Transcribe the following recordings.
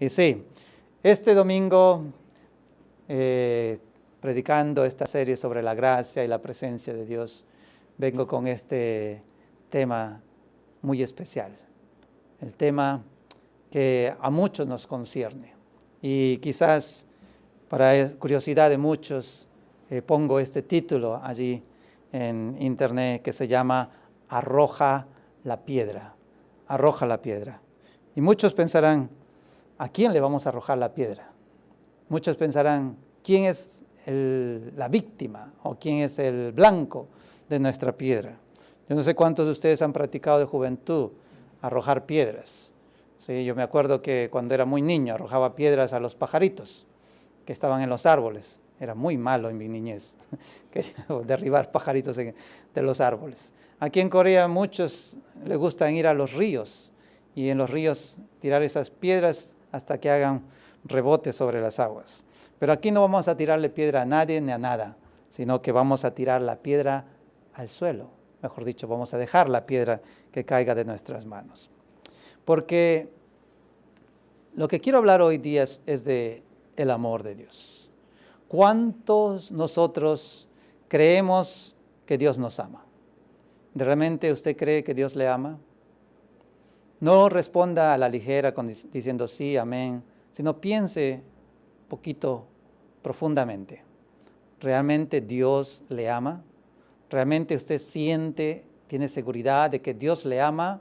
Y sí, este domingo, predicando esta serie sobre la gracia y la presencia de Dios, vengo con este tema muy especial. El tema que a muchos nos concierne. Y quizás, para curiosidad de muchos, pongo este título allí en internet que se llama Arroja la piedra. Arroja la piedra. Y muchos pensarán, ¿a quién le vamos a arrojar la piedra? Muchos pensarán, ¿quién es la víctima o quién es el blanco de nuestra piedra? Yo no sé cuántos de ustedes han practicado de juventud arrojar piedras. Sí, yo me acuerdo que cuando era muy niño arrojaba piedras a los pajaritos que estaban en los árboles. Era muy malo en mi niñez, quería derribar pajaritos de los árboles. Aquí en Corea muchos les gustan ir a los ríos y en los ríos tirar esas piedras hasta que hagan rebote sobre las aguas. Pero aquí no vamos a tirarle piedra a nadie ni a nada, sino que vamos a tirar la piedra al suelo. Mejor dicho, vamos a dejar la piedra que caiga de nuestras manos. Porque lo que quiero hablar hoy día es de el amor de Dios. ¿Cuántos nosotros creemos que Dios nos ama? ¿Realmente usted cree que Dios le ama? No responda a la ligera diciendo sí, amén, sino piense un poquito profundamente. ¿Realmente Dios le ama? ¿Realmente usted tiene seguridad de que Dios le ama?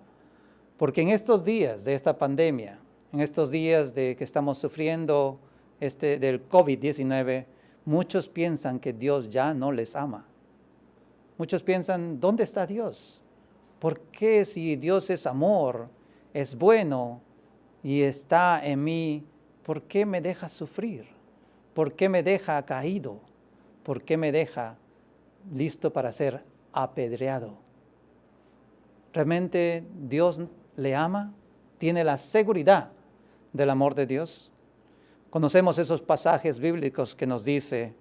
Porque en estos días de esta pandemia, en estos días de que estamos sufriendo del COVID-19, muchos piensan que Dios ya no les ama. Muchos piensan, ¿dónde está Dios? ¿Por qué si Dios es amor, es bueno y está en mí, por qué me deja sufrir? ¿Por qué me deja caído? ¿Por qué me deja listo para ser apedreado? ¿Realmente Dios le ama? ¿Tiene la seguridad del amor de Dios? Conocemos esos pasajes bíblicos que nos dice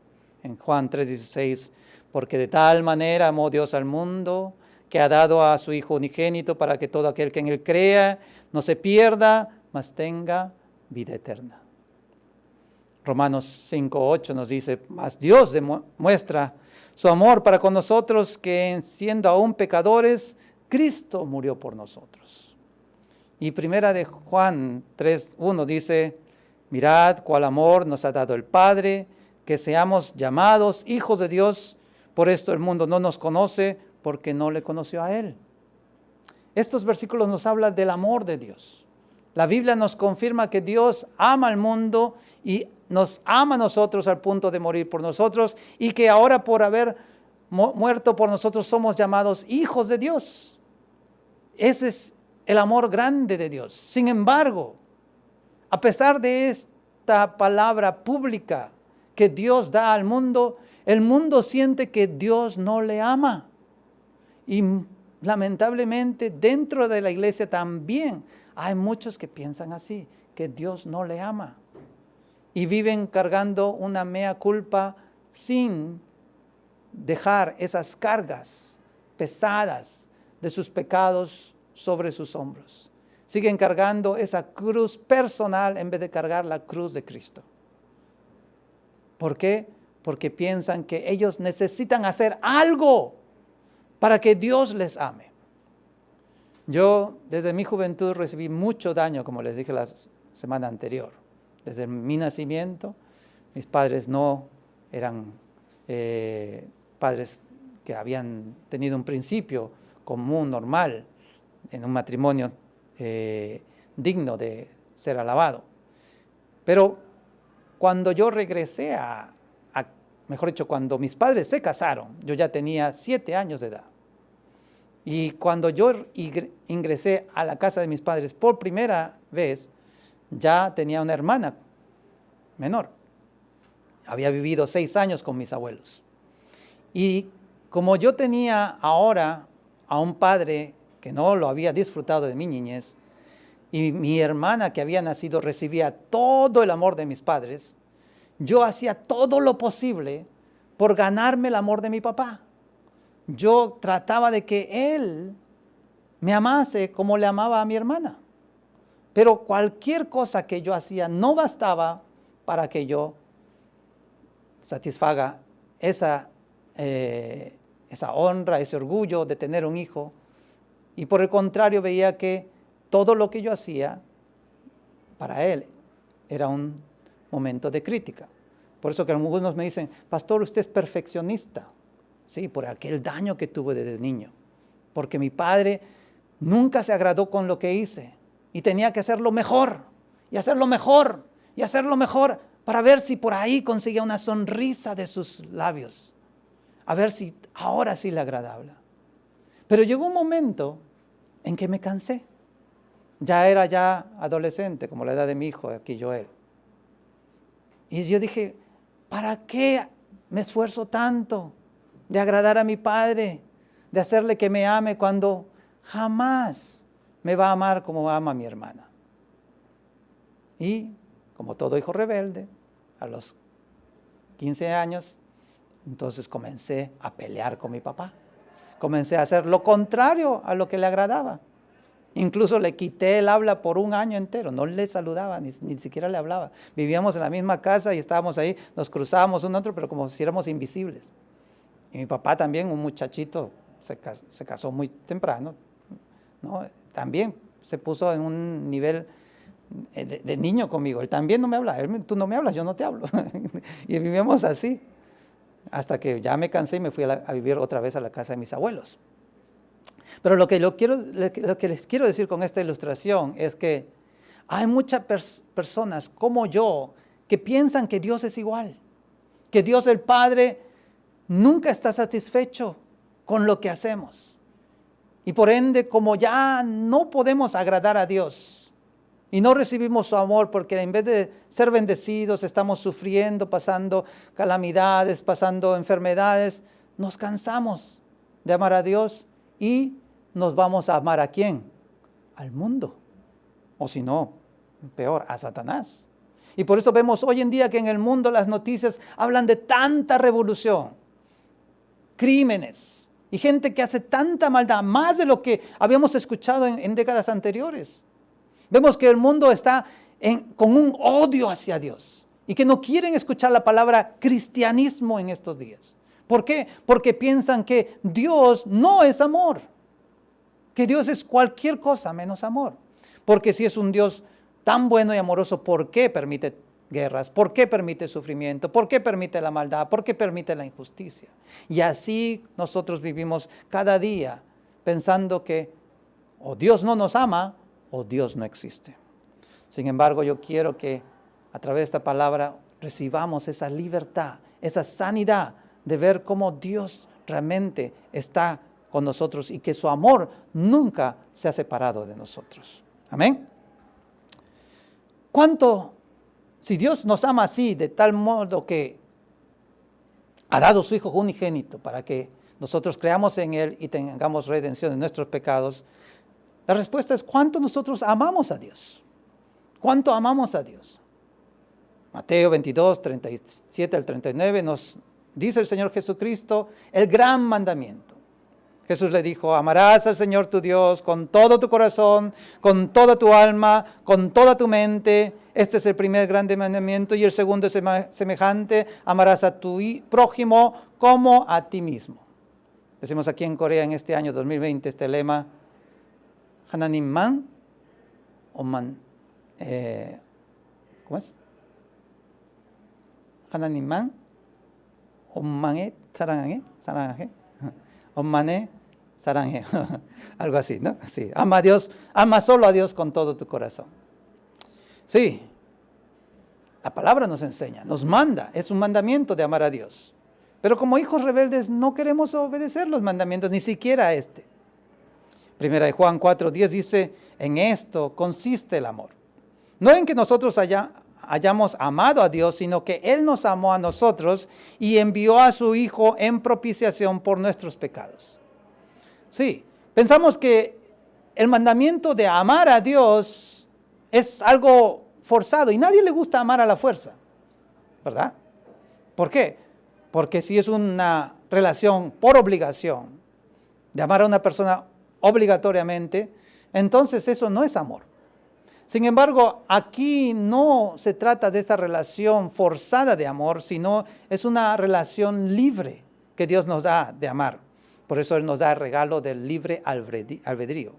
en Juan 3:16, porque de tal manera amó Dios al mundo, que ha dado a su Hijo unigénito para que todo aquel que en él crea no se pierda, mas tenga vida eterna. Romanos 5:8 nos dice, mas Dios demuestra su amor para con nosotros, que siendo aún pecadores, Cristo murió por nosotros. Y primera de Juan 3:1 dice, mirad cuál amor nos ha dado el Padre, que seamos llamados hijos de Dios. Por esto el mundo no nos conoce, porque no le conoció a Él. Estos versículos nos hablan del amor de Dios. La Biblia nos confirma que Dios ama al mundo y nos ama a nosotros al punto de morir por nosotros, y que ahora por haber muerto por nosotros somos llamados hijos de Dios. Ese es el amor grande de Dios. Sin embargo, a pesar de esta palabra pública que Dios da al mundo, el mundo siente que Dios no le ama. Y lamentablemente dentro de la iglesia también hay muchos que piensan así, que Dios no le ama. Y viven cargando una mea culpa sin dejar esas cargas pesadas de sus pecados sobre sus hombros. Siguen cargando esa cruz personal en vez de cargar la cruz de Cristo. ¿Por qué? Porque piensan que ellos necesitan hacer algo para que Dios les ame. Yo desde mi juventud recibí mucho daño, como les dije la semana anterior. Desde mi nacimiento, mis padres no eran padres que habían tenido un principio común, normal, en un matrimonio digno de ser alabado. Pero cuando yo regresé mejor dicho, cuando mis padres se casaron, yo ya tenía 7 años de edad. Y cuando yo ingresé a la casa de mis padres por primera vez, ya tenía una hermana menor. Había vivido 6 años con mis abuelos. Y como yo tenía ahora a un padre que no lo había disfrutado de mi niñez, y mi hermana que había nacido recibía todo el amor de mis padres, yo hacía todo lo posible por ganarme el amor de mi papá. Yo trataba de que él me amase como le amaba a mi hermana. Pero cualquier cosa que yo hacía no bastaba para que yo satisfaga esa honra, ese orgullo de tener un hijo. Y por el contrario veía que todo lo que yo hacía para él era un momento de crítica. Por eso que algunos me dicen, pastor, usted es perfeccionista. Sí, por aquel daño que tuve desde niño. Porque mi padre nunca se agradó con lo que hice. Y tenía que hacerlo mejor, y hacerlo mejor, y hacerlo mejor, para ver si por ahí conseguía una sonrisa de sus labios. A ver si ahora sí le agradaba. Pero llegó un momento en que me cansé. Ya era adolescente, como la edad de mi hijo, aquí Joel. Y yo dije, ¿para qué me esfuerzo tanto de agradar a mi padre, de hacerle que me ame cuando jamás me va a amar como ama a mi hermana? Y como todo hijo rebelde, a los 15 años, entonces comencé a pelear con mi papá. Comencé a hacer lo contrario a lo que le agradaba. Incluso le quité el habla por un año entero, no le saludaba, ni siquiera le hablaba. Vivíamos en la misma casa y estábamos ahí, nos cruzábamos uno a otro, pero como si éramos invisibles. Y mi papá también, un muchachito, se casó muy temprano, ¿no? También se puso en un nivel de niño conmigo. Él también no me habla, tú no me hablas, yo no te hablo. Y vivíamos así, hasta que ya me cansé y me fui a vivir otra vez a la casa de mis abuelos. Pero lo que les quiero decir con esta ilustración es que hay muchas personas como yo que piensan que Dios es igual, que Dios el Padre nunca está satisfecho con lo que hacemos. Y por ende, como ya no podemos agradar a Dios y no recibimos su amor porque en vez de ser bendecidos estamos sufriendo, pasando calamidades, pasando enfermedades, nos cansamos de amar a Dios y nos vamos a amar ¿a quién? Al mundo. O si no, peor, a Satanás. Y por eso vemos hoy en día que en el mundo las noticias hablan de tanta revolución, crímenes y gente que hace tanta maldad, más de lo que habíamos escuchado en décadas anteriores. Vemos que el mundo está con un odio hacia Dios y que no quieren escuchar la palabra cristianismo en estos días. ¿Por qué? Porque piensan que Dios no es amor, que Dios es cualquier cosa menos amor. Porque si es un Dios tan bueno y amoroso, ¿por qué permite guerras? ¿Por qué permite sufrimiento? ¿Por qué permite la maldad? ¿Por qué permite la injusticia? Y así nosotros vivimos cada día pensando que o Dios no nos ama o Dios no existe. Sin embargo, yo quiero que a través de esta palabra recibamos esa libertad, esa sanidad de ver cómo Dios realmente está con nosotros y que su amor nunca se ha separado de nosotros. Amén. Si Dios nos ama así, de tal modo que ha dado su Hijo unigénito para que nosotros creamos en Él y tengamos redención de nuestros pecados, la respuesta es ¿cuánto nosotros amamos a Dios? ¿Cuánto amamos a Dios? Mateo 22, 37 al 39 nos dice el Señor Jesucristo el gran mandamiento. Jesús le dijo, amarás al Señor tu Dios con todo tu corazón, con toda tu alma, con toda tu mente. Este es el primer gran mandamiento y el segundo es semejante, amarás a tu prójimo como a ti mismo. Decimos aquí en Corea en este año 2020 este lema, 하나님만 ¿cómo es? 하나님만 엄마의 사랑해. 엄마네 사랑해. Algo así, ¿no? Sí. Ama a Dios, ama solo a Dios con todo tu corazón. Sí. La palabra nos enseña, nos manda, es un mandamiento de amar a Dios. Pero como hijos rebeldes no queremos obedecer los mandamientos, ni siquiera este. Primera de Juan 4:10 dice, en esto consiste el amor. No en que nosotros hayamos amado a Dios, sino que Él nos amó a nosotros y envió a su Hijo en propiciación por nuestros pecados. Sí, pensamos que el mandamiento de amar a Dios es algo forzado y nadie le gusta amar a la fuerza, ¿verdad? ¿Por qué? Porque si es una relación por obligación, de amar a una persona obligatoriamente, entonces eso no es amor. Sin embargo, aquí no se trata de esa relación forzada de amor, sino es una relación libre que Dios nos da de amar. Por eso Él nos da el regalo del libre albedrío.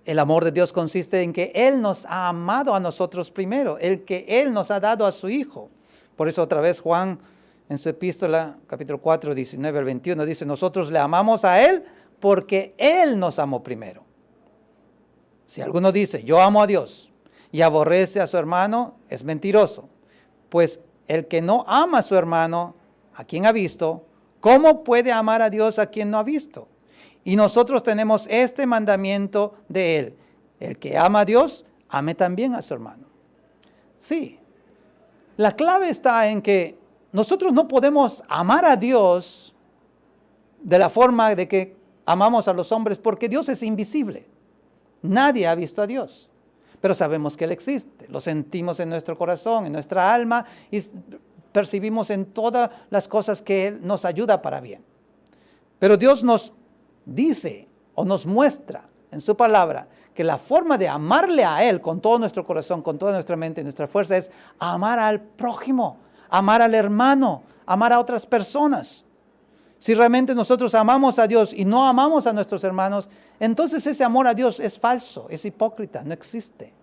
El amor de Dios consiste en que Él nos ha amado a nosotros primero, el que Él nos ha dado a su Hijo. Por eso otra vez Juan en su epístola, capítulo 4, 19 al 21, dice, nosotros le amamos a Él porque Él nos amó primero. Si alguno dice, yo amo a Dios y aborrece a su hermano, es mentiroso. Pues el que no ama a su hermano, a quien ha visto, ¿cómo puede amar a Dios a quien no ha visto? Y nosotros tenemos este mandamiento de Él. El que ama a Dios, ame también a su hermano. Sí, la clave está en que nosotros no podemos amar a Dios de la forma de que amamos a los hombres, porque Dios es invisible. Nadie ha visto a Dios, pero sabemos que Él existe. Lo sentimos en nuestro corazón, en nuestra alma, y percibimos en todas las cosas que Él nos ayuda para bien. Pero Dios nos dice o nos muestra en su palabra que la forma de amarle a Él con todo nuestro corazón, con toda nuestra mente y nuestra fuerza es amar al prójimo, amar al hermano, amar a otras personas. Si realmente nosotros amamos a Dios y no amamos a nuestros hermanos, entonces ese amor a Dios es falso, es hipócrita, no existe.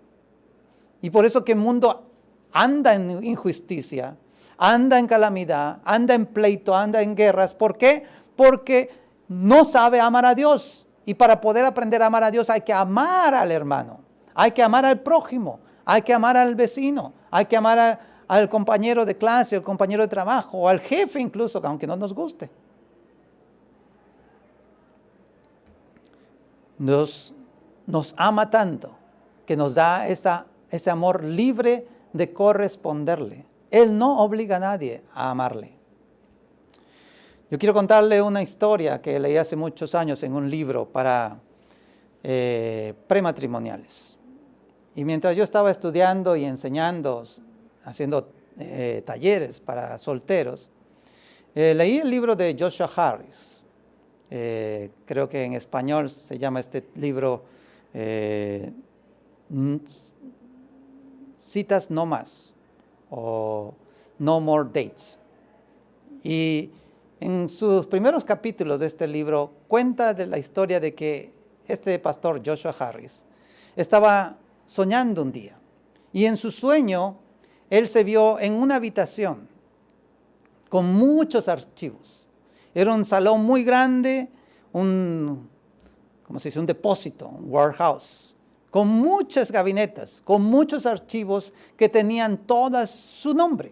Y por eso que el mundo anda en injusticia, anda en calamidad, anda en pleito, anda en guerras. ¿Por qué? Porque no sabe amar a Dios. Y para poder aprender a amar a Dios hay que amar al hermano, hay que amar al prójimo, hay que amar al vecino, hay que amar al compañero de clase, al compañero de trabajo, o al jefe incluso, aunque no nos guste. Dios nos ama tanto que nos da ese amor libre de corresponderle. Él no obliga a nadie a amarle. Yo quiero contarle una historia que leí hace muchos años en un libro para prematrimoniales. Y mientras yo estaba estudiando y enseñando, haciendo talleres para solteros, leí el libro de Joshua Harris. Creo que en español se llama este libro Citas No Más o No More Dates. Y en sus primeros capítulos de este libro cuenta de la historia de que este pastor Joshua Harris estaba soñando un día y en su sueño él se vio en una habitación con muchos archivos. Era un salón muy grande, un depósito, un warehouse, con muchas gabinetas, con muchos archivos que tenían todas su nombre.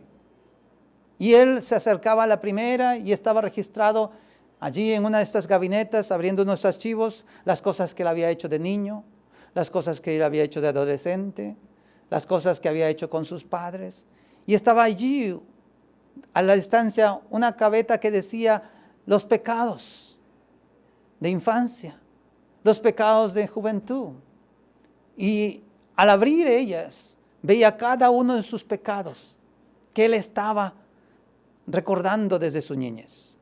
Y él se acercaba a la primera y estaba registrado allí en una de estas gabinetas, abriendo unos archivos, las cosas que él había hecho de niño, las cosas que él había hecho de adolescente, las cosas que había hecho con sus padres. Y estaba allí, a la distancia, una gaveta que decía los pecados de infancia, los pecados de juventud. Y al abrir ellas, veía cada uno de sus pecados que él estaba recordando desde su niñez.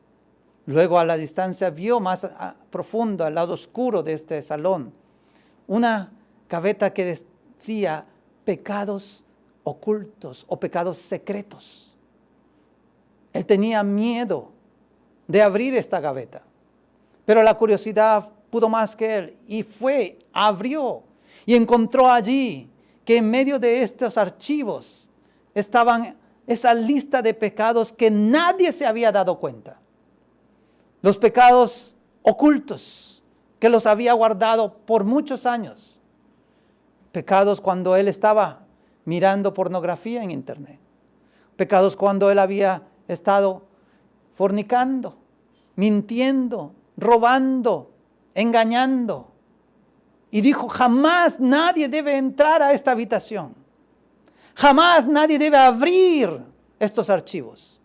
Luego a la distancia vio más profundo, al lado oscuro de este salón, una gaveta que decía pecados ocultos o pecados secretos. Él tenía miedo de abrir esta gaveta, pero la curiosidad pudo más que él y abrió y encontró allí que en medio de estos archivos estaban esa lista de pecados que nadie se había dado cuenta. Los pecados ocultos que los había guardado por muchos años. Pecados cuando él estaba mirando pornografía en internet. Pecados cuando él había estado fornicando, mintiendo, robando, engañando. Y dijo, jamás nadie debe entrar a esta habitación. Jamás nadie debe abrir estos archivos.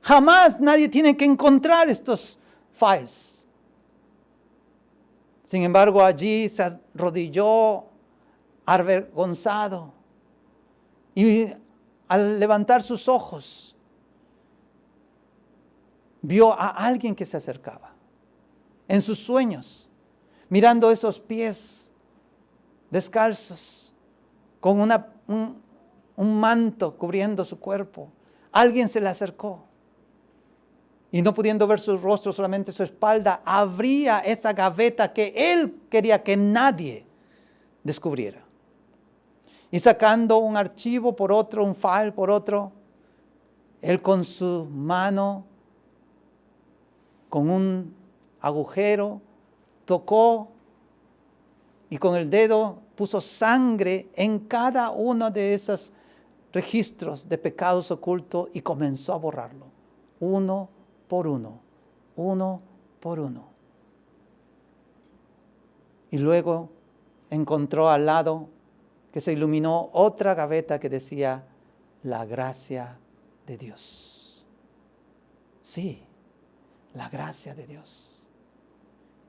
Jamás nadie tiene que encontrar estos files. Sin embargo, allí se arrodilló avergonzado y al levantar sus ojos vio a alguien que se acercaba en sus sueños, mirando esos pies descalzos, con un manto cubriendo su cuerpo. Alguien se le acercó y no pudiendo ver su rostro, solamente su espalda, abría esa gaveta que él quería que nadie descubriera. Y sacando un archivo por otro, un file por otro, él con su mano, con un agujero, tocó y con el dedo puso sangre en cada uno de esos registros de pecados ocultos y comenzó a borrarlo, uno por uno, uno por uno. Y luego encontró al lado que se iluminó otra gaveta que decía, la gracia de Dios. Sí, la gracia de Dios.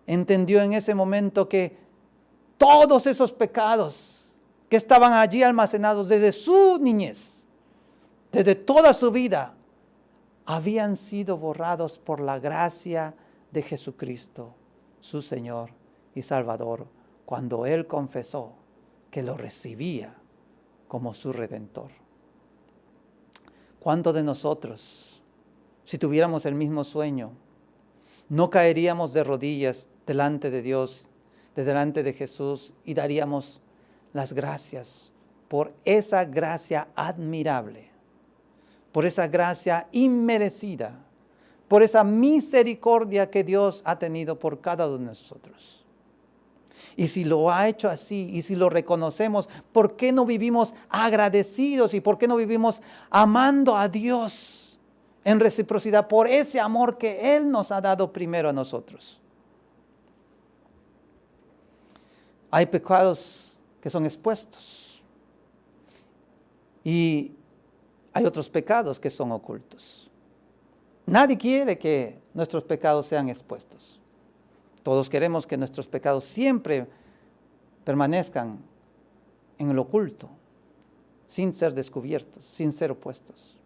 Entendió en ese momento que todos esos pecados que estaban allí almacenados desde su niñez, desde toda su vida, habían sido borrados por la gracia de Jesucristo, su Señor y Salvador, cuando Él confesó que lo recibía como su Redentor. ¿Cuántos de nosotros, si tuviéramos el mismo sueño, no caeríamos de rodillas delante de Dios, delante de Jesús, y daríamos las gracias por esa gracia admirable, por esa gracia inmerecida, por esa misericordia que Dios ha tenido por cada uno de nosotros? Y si lo ha hecho así, y si lo reconocemos, ¿por qué no vivimos agradecidos y por qué no vivimos amando a Dios en reciprocidad por ese amor que Él nos ha dado primero a nosotros? Hay pecados que son expuestos y hay otros pecados que son ocultos. Nadie quiere que nuestros pecados sean expuestos. Todos queremos que nuestros pecados siempre permanezcan en el oculto, sin ser descubiertos, sin ser opuestos.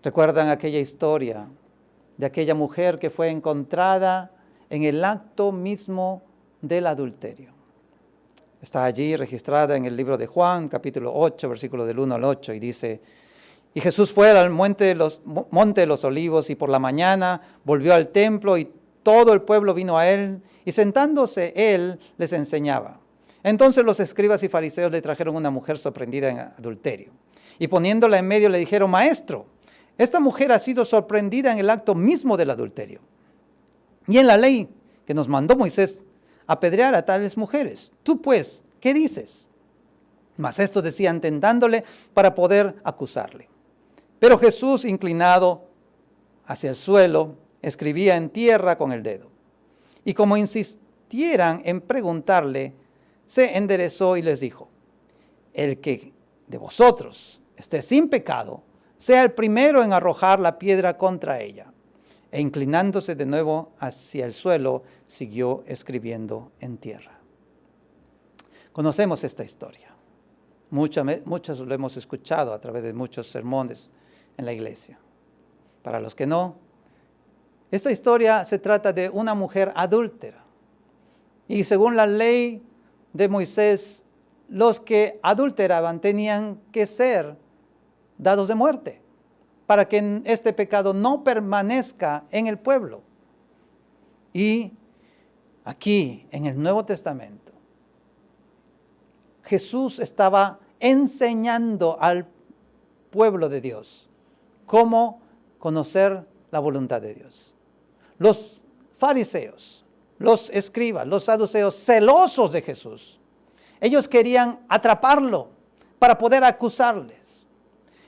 ¿Recuerdan aquella historia de aquella mujer que fue encontrada en el acto mismo del adulterio? Está allí registrada en el libro de Juan, capítulo 8, versículo del 1 al 8, y dice: y Jesús fue al monte de los Olivos, y por la mañana volvió al templo, y todo el pueblo vino a él, y sentándose él les enseñaba. Entonces los escribas y fariseos le trajeron una mujer sorprendida en adulterio, y poniéndola en medio le dijeron: Maestro, esta mujer ha sido sorprendida en el acto mismo del adulterio. Y en la ley que nos mandó Moisés apedrear a tales mujeres, tú pues, ¿qué dices? Mas estos decían, tentándole para poder acusarle. Pero Jesús, inclinado hacia el suelo, escribía en tierra con el dedo. Y como insistieran en preguntarle, se enderezó y les dijo: el que de vosotros esté sin pecado, sea el primero en arrojar la piedra contra ella. E inclinándose de nuevo hacia el suelo, siguió escribiendo en tierra. Conocemos esta historia. Muchos lo hemos escuchado a través de muchos sermones en la iglesia. Para los que no, esta historia se trata de una mujer adúltera. Y según la ley de Moisés, los que adulteraban tenían que ser dados de muerte para que este pecado no permanezca en el pueblo. Y aquí, en el Nuevo Testamento, Jesús estaba enseñando al pueblo de Dios cómo conocer la voluntad de Dios. Los fariseos, los escribas, los saduceos, celosos de Jesús, ellos querían atraparlo para poder acusarles.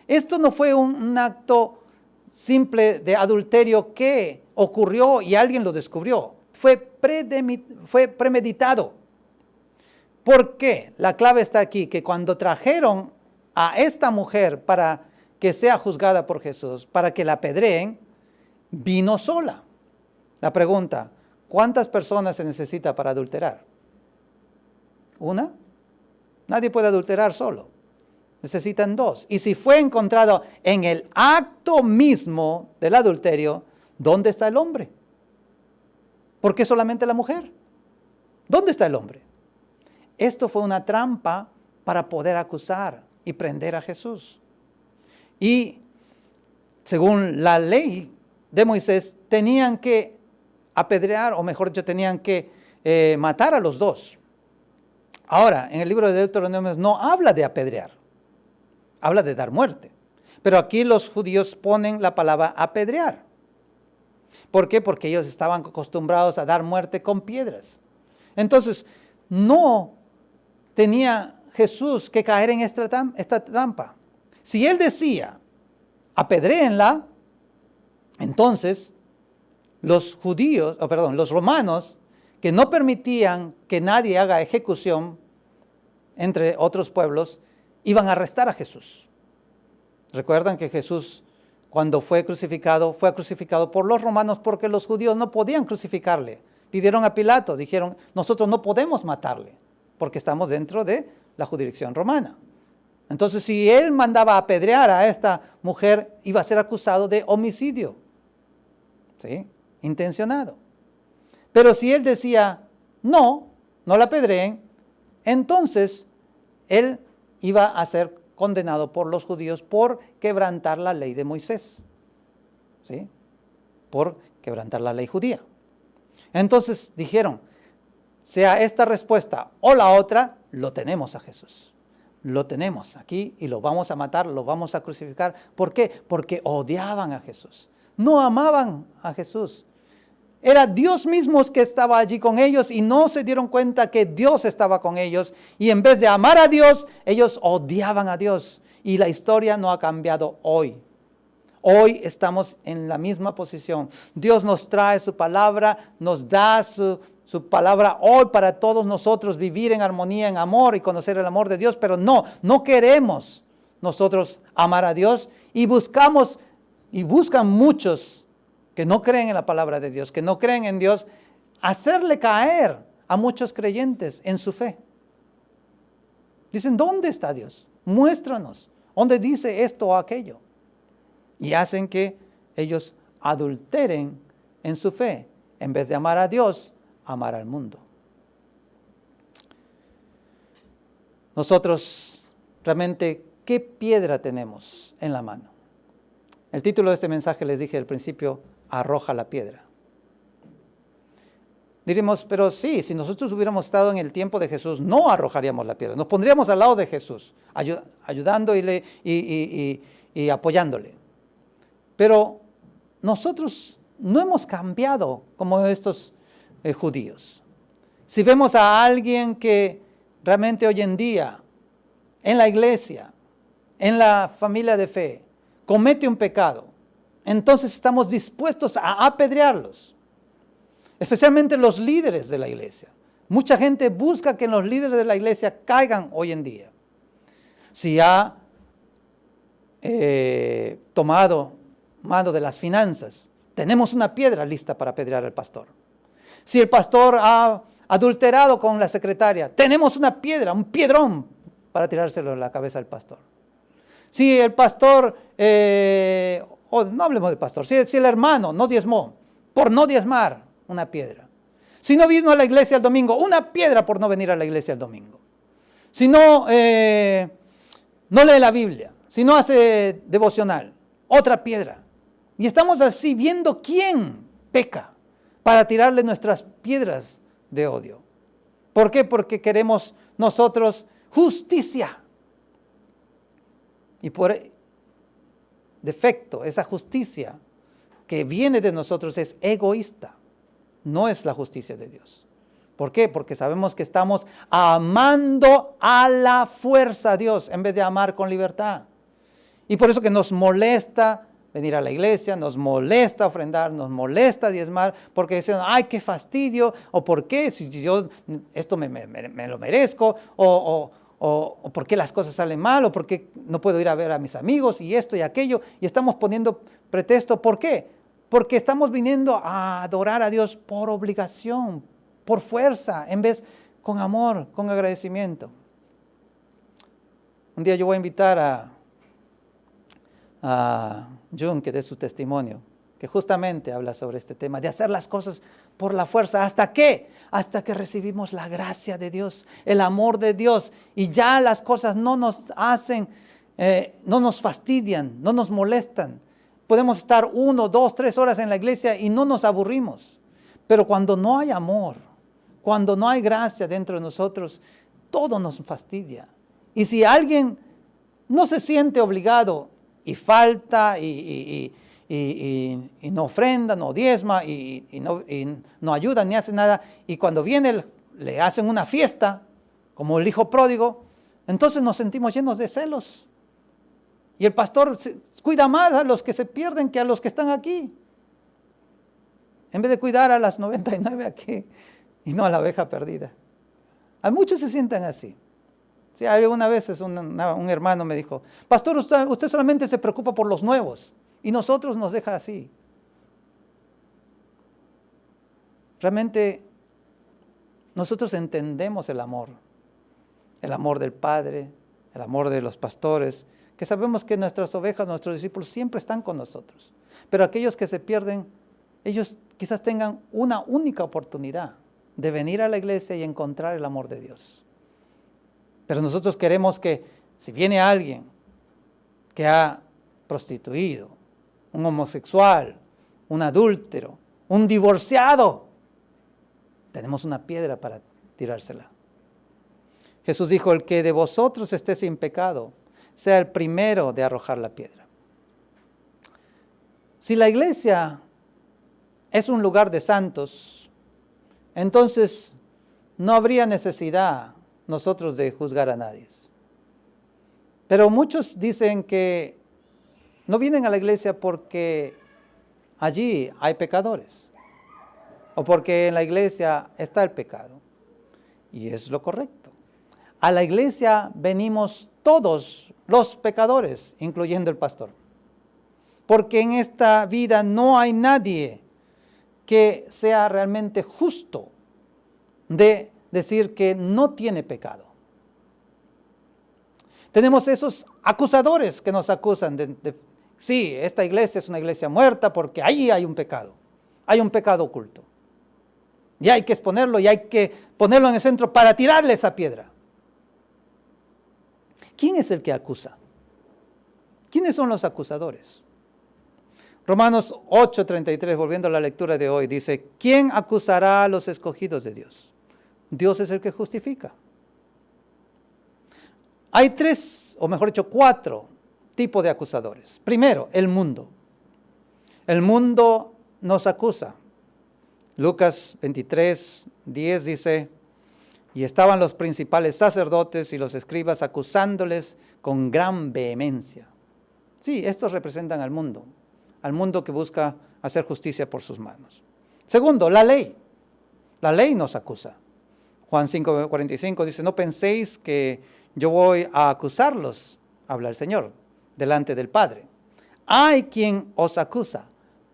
Esto no fue un acto simple de adulterio que ocurrió y alguien lo descubrió. Fue premeditado. ¿Por qué? La clave está aquí, que cuando trajeron a esta mujer para que sea juzgada por Jesús, para que la apedreen, vino sola. La pregunta: ¿cuántas personas se necesita para adulterar? ¿Una? Nadie puede adulterar solo. Necesitan dos. Y si fue encontrado en el acto mismo del adulterio, ¿dónde está el hombre? ¿Por qué solamente la mujer? ¿Dónde está el hombre? esto fue una trampa para poder acusar y prender a Jesús. Y según la ley de Moisés, tenían que apedrear, o mejor dicho, tenían que matar a los dos. Ahora, en el libro de Deuteronomio no habla de apedrear, habla de dar muerte. Pero aquí los judíos ponen la palabra apedrear. ¿Por qué? Porque ellos estaban acostumbrados a dar muerte con piedras. Entonces, no tenía Jesús que caer en esta trampa. Si él decía, apedréenla, entonces los romanos, que no permitían que nadie haga ejecución entre otros pueblos, iban a arrestar a Jesús. Recuerdan que Jesús, cuando fue crucificado por los romanos porque los judíos no podían crucificarle. Pidieron a Pilato, dijeron, nosotros no podemos matarle porque estamos dentro de la jurisdicción romana. Entonces, si él mandaba apedrear a esta mujer, iba a ser acusado de homicidio, ¿sí? Intencionado. Pero si él decía, no la apedreen, entonces él iba a ser condenado por los judíos por quebrantar la ley de Moisés, ¿sí? Por quebrantar la ley judía. Entonces dijeron, sea esta respuesta o la otra, lo tenemos a Jesús. Lo tenemos aquí y lo vamos a matar, lo vamos a crucificar. ¿Por qué? Porque odiaban a Jesús. No amaban a Jesús. Era Dios mismo que estaba allí con ellos y no se dieron cuenta que Dios estaba con ellos. Y en vez de amar a Dios, ellos odiaban a Dios. Y la historia no ha cambiado hoy. Hoy estamos en la misma posición. Dios nos trae su palabra, nos da su palabra hoy para todos nosotros vivir en armonía, en amor y conocer el amor de Dios. Pero no queremos nosotros amar a Dios y buscan muchos que no creen en la palabra de Dios, que no creen en Dios, hacerle caer a muchos creyentes en su fe. Dicen, ¿dónde está Dios? Muéstranos. ¿Dónde dice esto o aquello? Y hacen que ellos adulteren en su fe. En vez de amar a Dios, amar al mundo. Nosotros, realmente, ¿qué piedra tenemos en la mano? El título de este mensaje, les dije al principio, arroja la piedra. Diríamos, pero sí, si nosotros hubiéramos estado en el tiempo de Jesús, no arrojaríamos la piedra. Nos pondríamos al lado de Jesús, ayudándole y apoyándole. Pero nosotros no hemos cambiado como estos judíos. Si vemos a alguien que realmente hoy en día, en la iglesia, en la familia de fe, comete un pecado, entonces estamos dispuestos a apedrearlos. Especialmente los líderes de la iglesia. Mucha gente busca que los líderes de la iglesia caigan hoy en día. Si ha tomado mano de las finanzas, tenemos una piedra lista para apedrear al pastor. Si el pastor ha adulterado con la secretaria, tenemos una piedra, un piedrón para tirárselo en la cabeza al pastor. Si el pastor, no hablemos del pastor, si el hermano no diezmó, por no diezmar, una piedra. Si no vino a la iglesia el domingo, una piedra por no venir a la iglesia el domingo. Si no lee la Biblia, si no hace devocional, otra piedra. Y estamos así viendo quién peca para tirarle nuestras piedras de odio. ¿Por qué? Porque queremos nosotros justicia. Y por defecto, esa justicia que viene de nosotros es egoísta. No es la justicia de Dios. ¿Por qué? Porque sabemos que estamos amando a la fuerza a Dios en vez de amar con libertad. Y por eso que nos molesta venir a la iglesia, nos molesta ofrendar, nos molesta diezmar, porque dicen, ay, qué fastidio, o por qué, si yo esto me lo merezco, o por qué las cosas salen mal, o por qué no puedo ir a ver a mis amigos, y esto y aquello, y estamos poniendo pretexto. ¿Por qué? Porque estamos viniendo a adorar a Dios por obligación, por fuerza, en vez con amor, con agradecimiento. Un día yo voy a invitar a Jun que dé su testimonio que justamente habla sobre este tema, de hacer las cosas por la fuerza. ¿Hasta qué? Hasta que recibimos la gracia de Dios, el amor de Dios, y ya las cosas no nos hacen, no nos fastidian, no nos molestan. Podemos estar 1, 2, 3 horas en la iglesia y no nos aburrimos. Pero cuando no hay amor, cuando no hay gracia dentro de nosotros, todo nos fastidia. Y si alguien no se siente obligado y falta y no ofrenda, no diezma y no ayuda ni hace nada, y cuando viene le hacen una fiesta, como el hijo pródigo, entonces nos sentimos llenos de celos. Y el pastor cuida más a los que se pierden que a los que están aquí, en vez de cuidar a las 99 aquí y no a la oveja perdida. A muchos se sienten así. Sí, alguna vez un hermano me dijo, pastor, usted solamente se preocupa por los nuevos y nosotros nos deja así. Realmente nosotros entendemos el amor del Padre, el amor de los pastores, que sabemos que nuestras ovejas, nuestros discípulos siempre están con nosotros. Pero aquellos que se pierden, ellos quizás tengan una única oportunidad de venir a la iglesia y encontrar el amor de Dios. Pero nosotros queremos que si viene alguien que ha prostituido, un homosexual, un adúltero, un divorciado, tenemos una piedra para tirársela. Jesús dijo, el que de vosotros esté sin pecado, sea el primero de arrojar la piedra. Si la iglesia es un lugar de santos, entonces no habría necesidad nosotros de juzgar a nadie. Pero muchos dicen que no vienen a la iglesia porque allí hay pecadores o porque en la iglesia está el pecado. Y es lo correcto. A la iglesia venimos todos los pecadores, incluyendo el pastor. Porque en esta vida no hay nadie que sea realmente justo de decir que no tiene pecado. Tenemos esos acusadores que nos acusan sí, esta iglesia es una iglesia muerta porque ahí hay un pecado oculto. Y hay que exponerlo y hay que ponerlo en el centro para tirarle esa piedra. ¿Quién es el que acusa? ¿Quiénes son los acusadores? Romanos 8:33, volviendo a la lectura de hoy, dice, ¿quién acusará a los escogidos de Dios? Dios es el que justifica. Hay 4 tipos de acusadores. Primero, el mundo. El mundo nos acusa. Lucas 23:10 dice, y estaban los principales sacerdotes y los escribas acusándoles con gran vehemencia. Sí, estos representan al mundo que busca hacer justicia por sus manos. Segundo, la ley. La ley nos acusa. Juan 5:45 dice, no penséis que yo voy a acusarlos, habla el Señor, delante del Padre. Hay quien os acusa,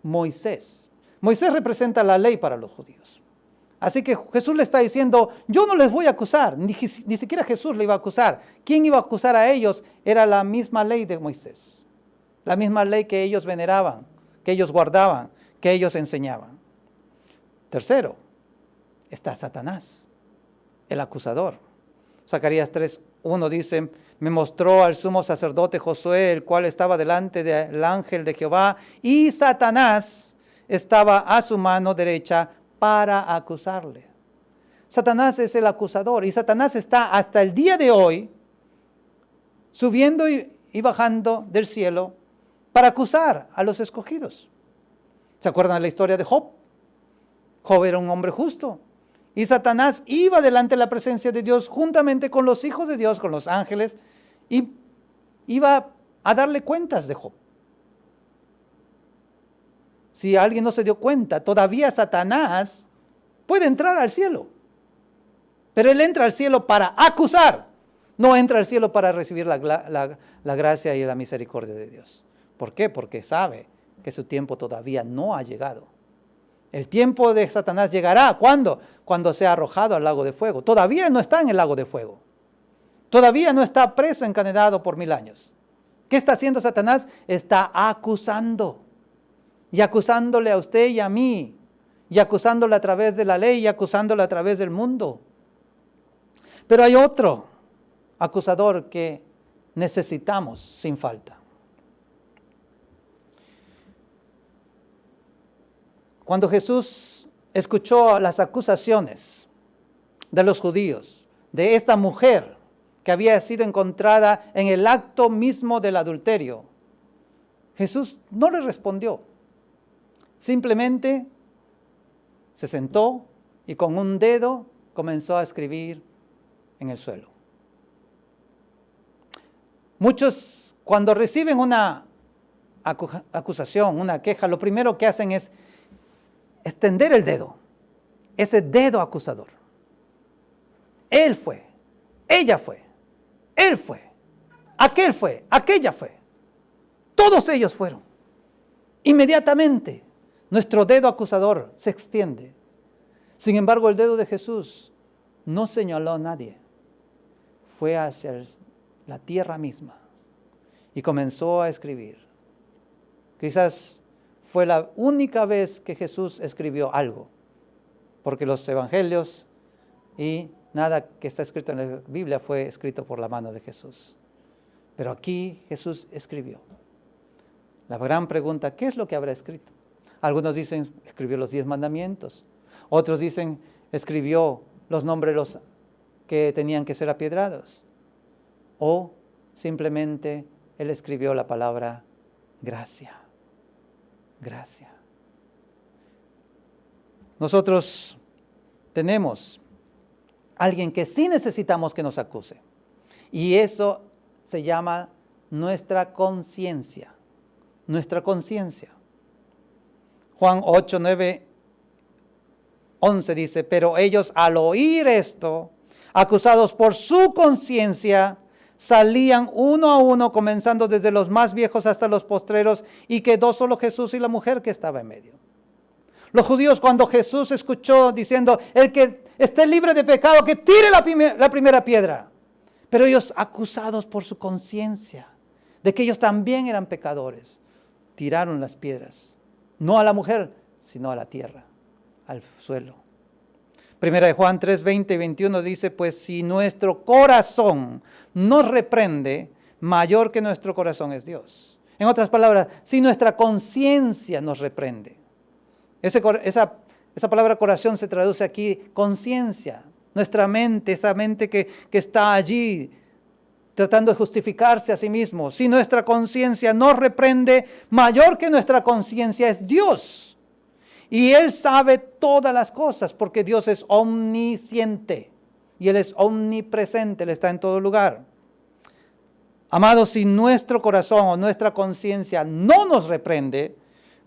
Moisés. Moisés representa la ley para los judíos. Así que Jesús le está diciendo, yo no les voy a acusar, ni siquiera Jesús le iba a acusar. ¿Quién iba a acusar a ellos? Era la misma ley de Moisés. La misma ley que ellos veneraban, que ellos guardaban, que ellos enseñaban. Tercero, está Satanás, el acusador. Zacarías 3:1 dice, me mostró al sumo sacerdote Josué, el cual estaba delante del ángel de Jehová, y Satanás estaba a su mano derecha para acusarle. Satanás es el acusador, y Satanás está hasta el día de hoy subiendo y bajando del cielo para acusar a los escogidos. ¿Se acuerdan de la historia de Job? Job era un hombre justo. Y Satanás iba delante de la presencia de Dios juntamente con los hijos de Dios, con los ángeles, y iba a darle cuentas de Job. Si alguien no se dio cuenta, todavía Satanás puede entrar al cielo. Pero él entra al cielo para acusar. No entra al cielo para recibir la gracia y la misericordia de Dios. ¿Por qué? Porque sabe que su tiempo todavía no ha llegado. El tiempo de Satanás llegará. ¿Cuándo? Cuando sea arrojado al lago de fuego. Todavía no está en el lago de fuego. Todavía no está preso, encadenado por 1000 años. ¿Qué está haciendo Satanás? Está acusando. y acusándole a usted y a mí, y acusándole a través de la ley y acusándole a través del mundo. Pero hay otro acusador que necesitamos sin falta. Cuando Jesús escuchó las acusaciones de los judíos, de esta mujer que había sido encontrada en el acto mismo del adulterio, Jesús no le respondió. Simplemente se sentó y con un dedo comenzó a escribir en el suelo. Muchos, cuando reciben una acusación, una queja, lo primero que hacen es extender el dedo, ese dedo acusador. Él fue, ella fue, él fue, aquel fue, aquella fue. Todos ellos fueron. Inmediatamente nuestro dedo acusador se extiende. Sin embargo, el dedo de Jesús no señaló a nadie. Fue hacia la tierra misma y comenzó a escribir. Quizás fue la única vez que Jesús escribió algo, porque los evangelios y nada que está escrito en la Biblia fue escrito por la mano de Jesús. Pero aquí Jesús escribió. La gran pregunta, ¿qué es lo que habrá escrito? Algunos dicen, escribió los 10 mandamientos. Otros dicen, escribió los nombres de los que tenían que ser apiedrados. O simplemente Él escribió la palabra gracia. Gracia. Nosotros tenemos alguien que sí necesitamos que nos acuse. Y eso se llama nuestra conciencia. Nuestra conciencia. Juan 8, 9, 11 dice, pero ellos al oír esto, acusados por su conciencia, salían uno a uno, comenzando desde los más viejos hasta los postreros, y quedó solo Jesús y la mujer que estaba en medio. Los judíos, cuando Jesús escuchó diciendo, el que esté libre de pecado, que tire la primera piedra. Pero ellos, acusados por su conciencia, de que ellos también eran pecadores, tiraron las piedras, no a la mujer, sino a la tierra, al suelo. Primera de Juan 3, 20 y 21 dice, pues si nuestro corazón nos reprende, mayor que nuestro corazón es Dios. En otras palabras, si nuestra conciencia nos reprende. Esa palabra corazón se traduce aquí, conciencia. Nuestra mente, esa mente que está allí tratando de justificarse a sí mismo. Si nuestra conciencia nos reprende, mayor que nuestra conciencia es Dios. Y Él sabe todas las cosas porque Dios es omnisciente y Él es omnipresente, Él está en todo lugar. Amados, si nuestro corazón o nuestra conciencia no nos reprende,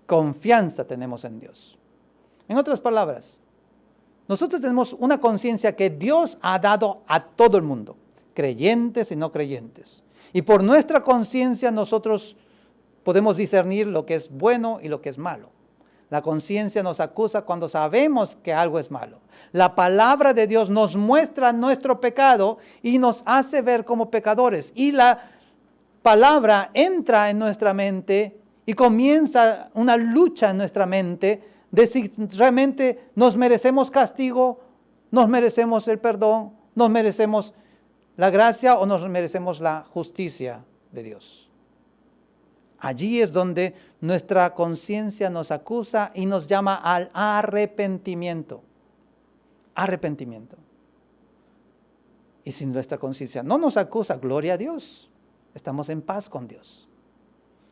confianza tenemos en Dios. En otras palabras, nosotros tenemos una conciencia que Dios ha dado a todo el mundo, creyentes y no creyentes. Y por nuestra conciencia nosotros podemos discernir lo que es bueno y lo que es malo. La conciencia nos acusa cuando sabemos que algo es malo. La palabra de Dios nos muestra nuestro pecado y nos hace ver como pecadores. Y la palabra entra en nuestra mente y comienza una lucha en nuestra mente de si realmente nos merecemos castigo, nos merecemos el perdón, nos merecemos la gracia o nos merecemos la justicia de Dios. Allí es donde nuestra conciencia nos acusa y nos llama al arrepentimiento. Arrepentimiento. Y si nuestra conciencia no nos acusa, gloria a Dios, estamos en paz con Dios.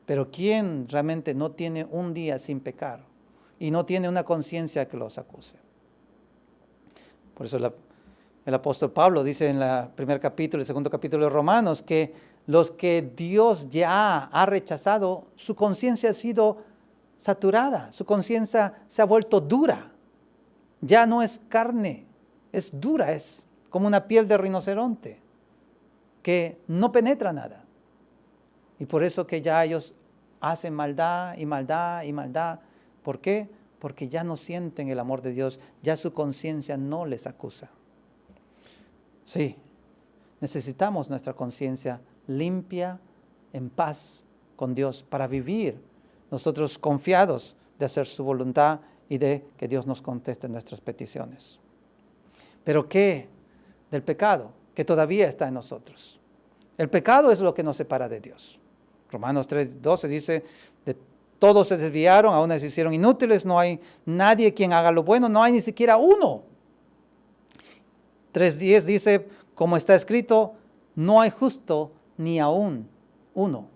Pero ¿quién realmente no tiene un día sin pecar y no tiene una conciencia que los acuse? Por eso el apóstol Pablo dice en el primer capítulo y segundo capítulo de Romanos que los que Dios ya ha rechazado, su conciencia ha sido saturada, su conciencia se ha vuelto dura. Ya no es carne, es dura, es como una piel de rinoceronte que no penetra nada. Y por eso que ya ellos hacen maldad y maldad y maldad. ¿Por qué? Porque ya no sienten el amor de Dios, ya su conciencia no les acusa. Sí, necesitamos nuestra conciencia limpia, en paz con Dios, para vivir nosotros confiados de hacer su voluntad y de que Dios nos conteste nuestras peticiones. ¿Pero qué del pecado que todavía está en nosotros? El pecado es lo que nos separa de Dios. Romanos 3:12 dice, de todos se desviaron, aún se hicieron inútiles, no hay nadie quien haga lo bueno, no hay ni siquiera uno. 3:10 dice, como está escrito, no hay justo ni aún uno.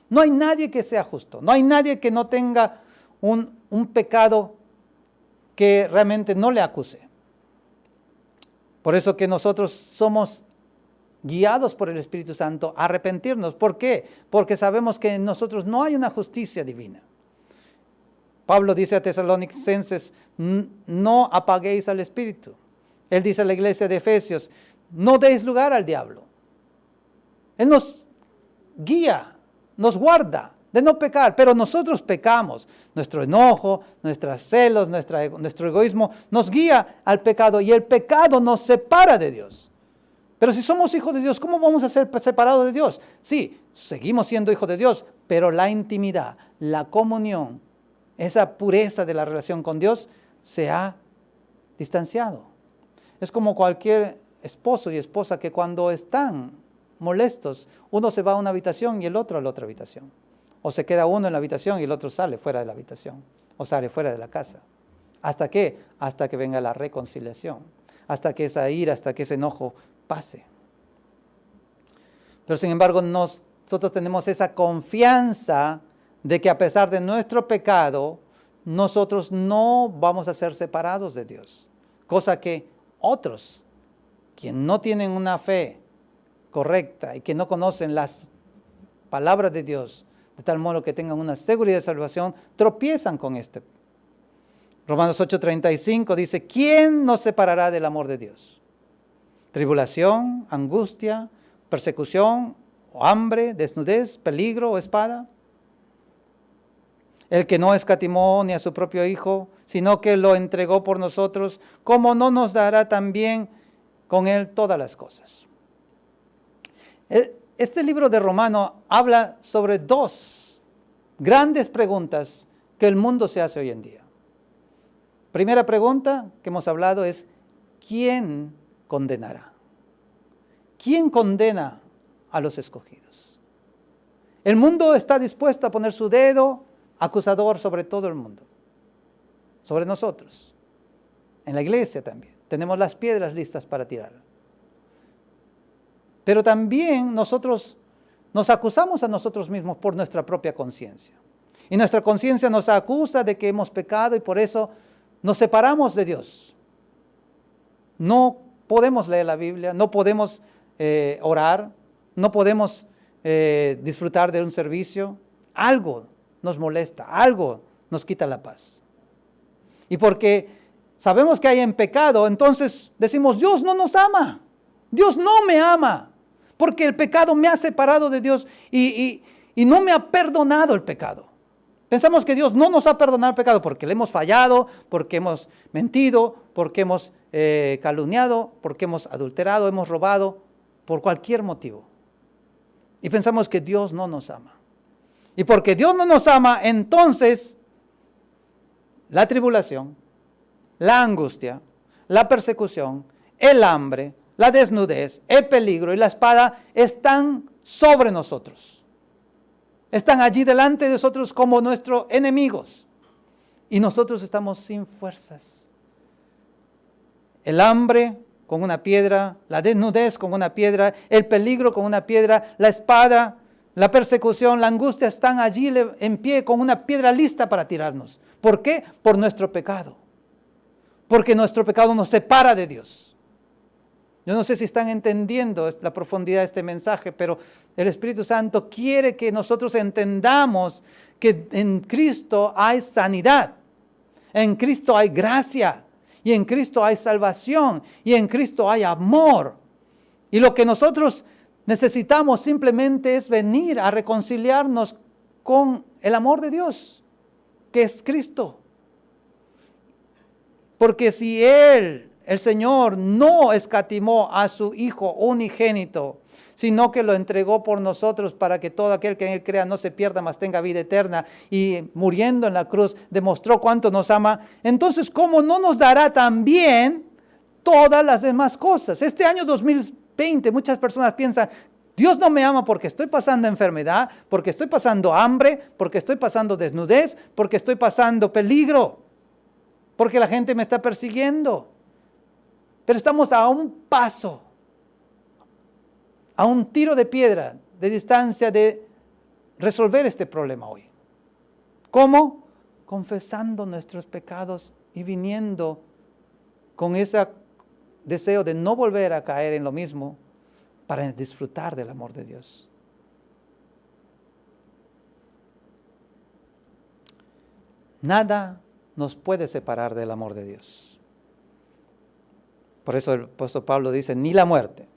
No hay nadie que sea justo, no hay nadie que no tenga un pecado que realmente no le acuse. Por eso que nosotros somos guiados por el Espíritu Santo a arrepentirnos. ¿Por qué? Porque sabemos que en nosotros no hay una justicia divina. Pablo dice a Tesalonicenses, no apaguéis al Espíritu. Él dice a la iglesia de Efesios, no deis lugar al diablo. Él nos guía, nos guarda de no pecar, pero nosotros pecamos. Nuestro enojo, nuestros celos, nuestro egoísmo nos guía al pecado y el pecado nos separa de Dios. Pero si somos hijos de Dios, ¿cómo vamos a ser separados de Dios? Sí, seguimos siendo hijos de Dios, pero la intimidad, la comunión, esa pureza de la relación con Dios se ha distanciado. Es como cualquier esposo y esposa que cuando están molestos, uno se va a una habitación y el otro a la otra habitación. O se queda uno en la habitación y el otro sale fuera de la habitación. O sale fuera de la casa. ¿Hasta qué? Hasta que venga la reconciliación. Hasta que esa ira, hasta que ese enojo pase. Pero sin embargo, nosotros tenemos esa confianza de que a pesar de nuestro pecado, nosotros no vamos a ser separados de Dios. Cosa que otros, quienes no tienen una fe correcta y que no conocen las palabras de Dios, de tal modo que tengan una seguridad de salvación, tropiezan con este. Romanos 8:35 dice, ¿quién nos separará del amor de Dios? Tribulación, angustia, persecución, o hambre, desnudez, peligro o espada. El que no escatimó ni a su propio Hijo, sino que lo entregó por nosotros, ¿cómo no nos dará también con él todas las cosas? Este libro de Romanos habla sobre dos grandes preguntas que el mundo se hace hoy en día. Primera pregunta que hemos hablado es, ¿quién condenará? ¿Quién condena a los escogidos? El mundo está dispuesto a poner su dedo acusador sobre todo el mundo, sobre nosotros, en la iglesia también. Tenemos las piedras listas para tirar. Pero también nosotros nos acusamos a nosotros mismos por nuestra propia conciencia. Y nuestra conciencia nos acusa de que hemos pecado y por eso nos separamos de Dios. No podemos leer la Biblia, no podemos orar, no podemos disfrutar de un servicio. Algo nos molesta, algo nos quita la paz. Y porque sabemos que hay en pecado, entonces decimos, Dios no nos ama, Dios no me ama, porque el pecado me ha separado de Dios y no me ha perdonado el pecado. Pensamos que Dios no nos ha perdonado el pecado porque le hemos fallado, porque hemos mentido, porque hemos calumniado, porque hemos adulterado, hemos robado, por cualquier motivo. Y pensamos que Dios no nos ama. Y porque Dios no nos ama, entonces la tribulación, la angustia, la persecución, el hambre, la desnudez, el peligro y la espada están sobre nosotros. Están allí delante de nosotros como nuestros enemigos. Y nosotros estamos sin fuerzas. El hambre con una piedra, la desnudez con una piedra, el peligro con una piedra, la espada, la persecución, la angustia están allí en pie con una piedra lista para tirarnos. ¿Por qué? Por nuestro pecado. Porque nuestro pecado nos separa de Dios. Yo no sé si están entendiendo la profundidad de este mensaje, pero el Espíritu Santo quiere que nosotros entendamos que en Cristo hay sanidad, en Cristo hay gracia, y en Cristo hay salvación, y en Cristo hay amor. Y lo que nosotros necesitamos simplemente es venir a reconciliarnos con el amor de Dios, que es Cristo. Porque si el Señor no escatimó a su Hijo unigénito, sino que lo entregó por nosotros para que todo aquel que en Él crea no se pierda, mas tenga vida eterna. Y muriendo en la cruz demostró cuánto nos ama. Entonces, ¿cómo no nos dará también todas las demás cosas? Este año 2020, muchas personas piensan, Dios no me ama porque estoy pasando enfermedad, porque estoy pasando hambre, porque estoy pasando desnudez, porque estoy pasando peligro, porque la gente me está persiguiendo. Pero estamos a un paso, a un tiro de piedra de distancia de resolver este problema hoy. ¿Cómo? Confesando nuestros pecados y viniendo con ese deseo de no volver a caer en lo mismo para disfrutar del amor de Dios. Nada nos puede separar del amor de Dios. Por eso el apóstol Pablo dice, ni la muerte,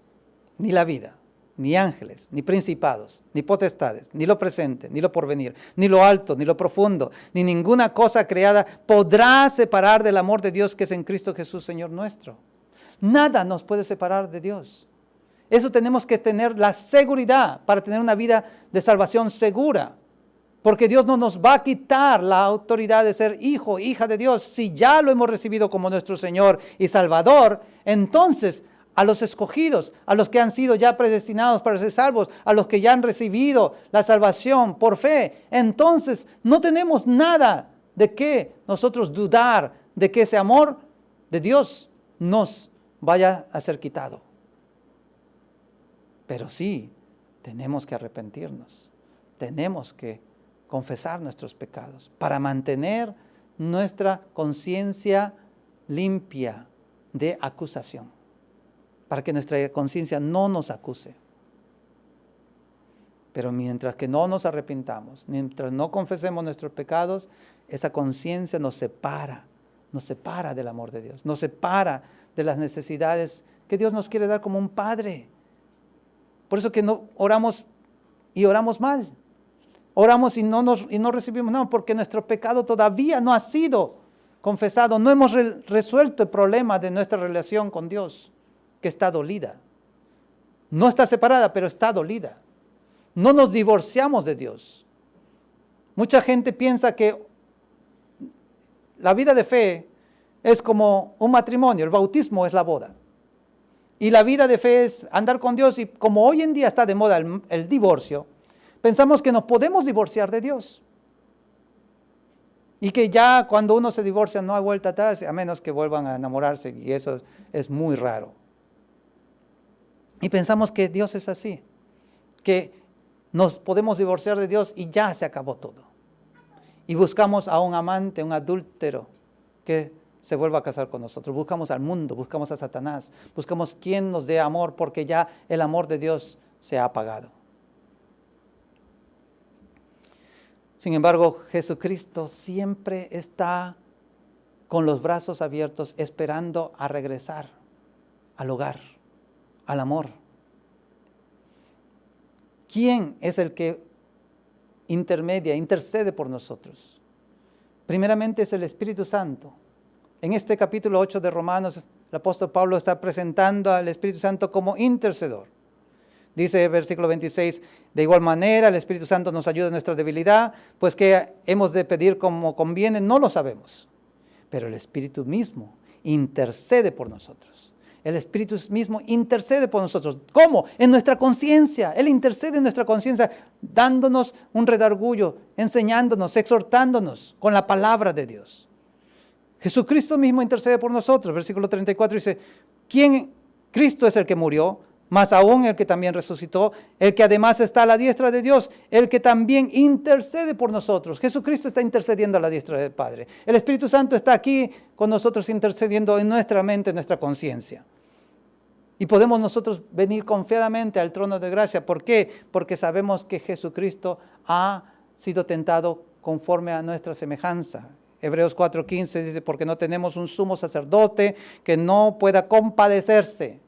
ni la vida, ni ángeles, ni principados, ni potestades, ni lo presente, ni lo porvenir, ni lo alto, ni lo profundo, ni ninguna cosa creada podrá separar del amor de Dios que es en Cristo Jesús, Señor nuestro. Nada nos puede separar de Dios. Eso tenemos que tener la seguridad para tener una vida de salvación segura. Porque Dios no nos va a quitar la autoridad de ser hijo, hija de Dios. Si ya lo hemos recibido como nuestro Señor y Salvador, entonces a los escogidos, a los que han sido ya predestinados para ser salvos, a los que ya han recibido la salvación por fe, entonces no tenemos nada de qué nosotros dudar de que ese amor de Dios nos vaya a ser quitado. Pero sí, tenemos que arrepentirnos, tenemos que confesar nuestros pecados para mantener nuestra conciencia limpia de acusación, para que nuestra conciencia no nos acuse. Pero mientras que no nos arrepintamos, mientras no confesemos nuestros pecados, esa conciencia nos separa del amor de Dios, nos separa de las necesidades que Dios nos quiere dar como un padre. Por eso que no oramos y oramos mal. Oramos y no recibimos nada, porque nuestro pecado todavía no ha sido confesado. No hemos resuelto el problema de nuestra relación con Dios, que está dolida. No está separada, pero está dolida. No nos divorciamos de Dios. Mucha gente piensa que la vida de fe es como un matrimonio, el bautismo es la boda. Y la vida de fe es andar con Dios, y como hoy en día está de moda el divorcio, pensamos que nos podemos divorciar de Dios. Y que ya cuando uno se divorcia no hay vuelta atrás, a menos que vuelvan a enamorarse, y eso es muy raro. Y pensamos que Dios es así, que nos podemos divorciar de Dios y ya se acabó todo. Y buscamos a un amante, un adúltero, que se vuelva a casar con nosotros. Buscamos al mundo, buscamos a Satanás, buscamos quien nos dé amor, porque ya el amor de Dios se ha apagado. Sin embargo, Jesucristo siempre está con los brazos abiertos, esperando a regresar al hogar, al amor. ¿Quién es el que intercede por nosotros? Primeramente es el Espíritu Santo. En este capítulo 8 de Romanos, el apóstol Pablo está presentando al Espíritu Santo como intercedor. Dice el versículo 26, de igual manera el Espíritu Santo nos ayuda en nuestra debilidad, pues que hemos de pedir como conviene, no lo sabemos. Pero el Espíritu mismo intercede por nosotros. El Espíritu mismo intercede por nosotros. ¿Cómo? En nuestra conciencia. Él intercede en nuestra conciencia, dándonos un redarguyo, enseñándonos, exhortándonos con la palabra de Dios. Jesucristo mismo intercede por nosotros. Versículo 34 dice, Cristo es el que murió, más aún el que también resucitó, el que además está a la diestra de Dios, el que también intercede por nosotros. Jesucristo está intercediendo a la diestra del Padre. El Espíritu Santo está aquí con nosotros intercediendo en nuestra mente, en nuestra conciencia. Y podemos nosotros venir confiadamente al trono de gracia. ¿Por qué? Porque sabemos que Jesucristo ha sido tentado conforme a nuestra semejanza. Hebreos 4:15 dice, porque no tenemos un sumo sacerdote que no pueda compadecerse.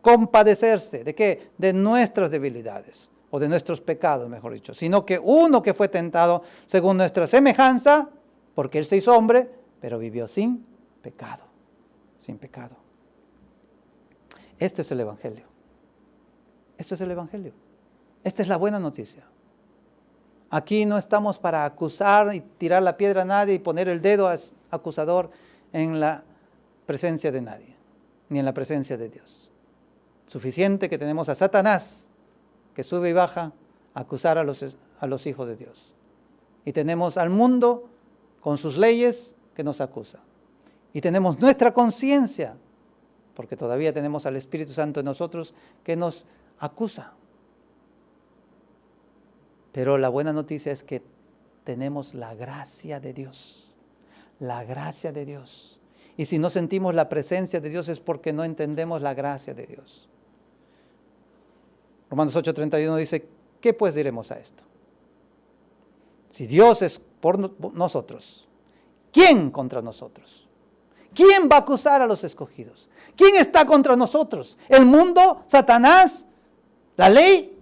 ¿Compadecerse de qué? De nuestras debilidades, o de nuestros pecados, mejor dicho. Sino que uno que fue tentado según nuestra semejanza, porque Él se hizo hombre, pero vivió sin pecado. Sin pecado. Este es el Evangelio. Esto es el Evangelio. Esta es la buena noticia. Aquí no estamos para acusar y tirar la piedra a nadie y poner el dedo acusador en la presencia de nadie, ni en la presencia de Dios. Suficiente que tenemos a Satanás, que sube y baja a acusar a los hijos de Dios. Y tenemos al mundo con sus leyes que nos acusa. Y tenemos nuestra conciencia, porque todavía tenemos al Espíritu Santo en nosotros que nos acusa. Pero la buena noticia es que tenemos la gracia de Dios. La gracia de Dios. Y si no sentimos la presencia de Dios es porque no entendemos la gracia de Dios. Romanos 8:31 dice, ¿qué pues diremos a esto? Si Dios es por nosotros, ¿quién contra nosotros? ¿Quién va a acusar a los escogidos? ¿Quién está contra nosotros? ¿El mundo? ¿Satanás? ¿La ley?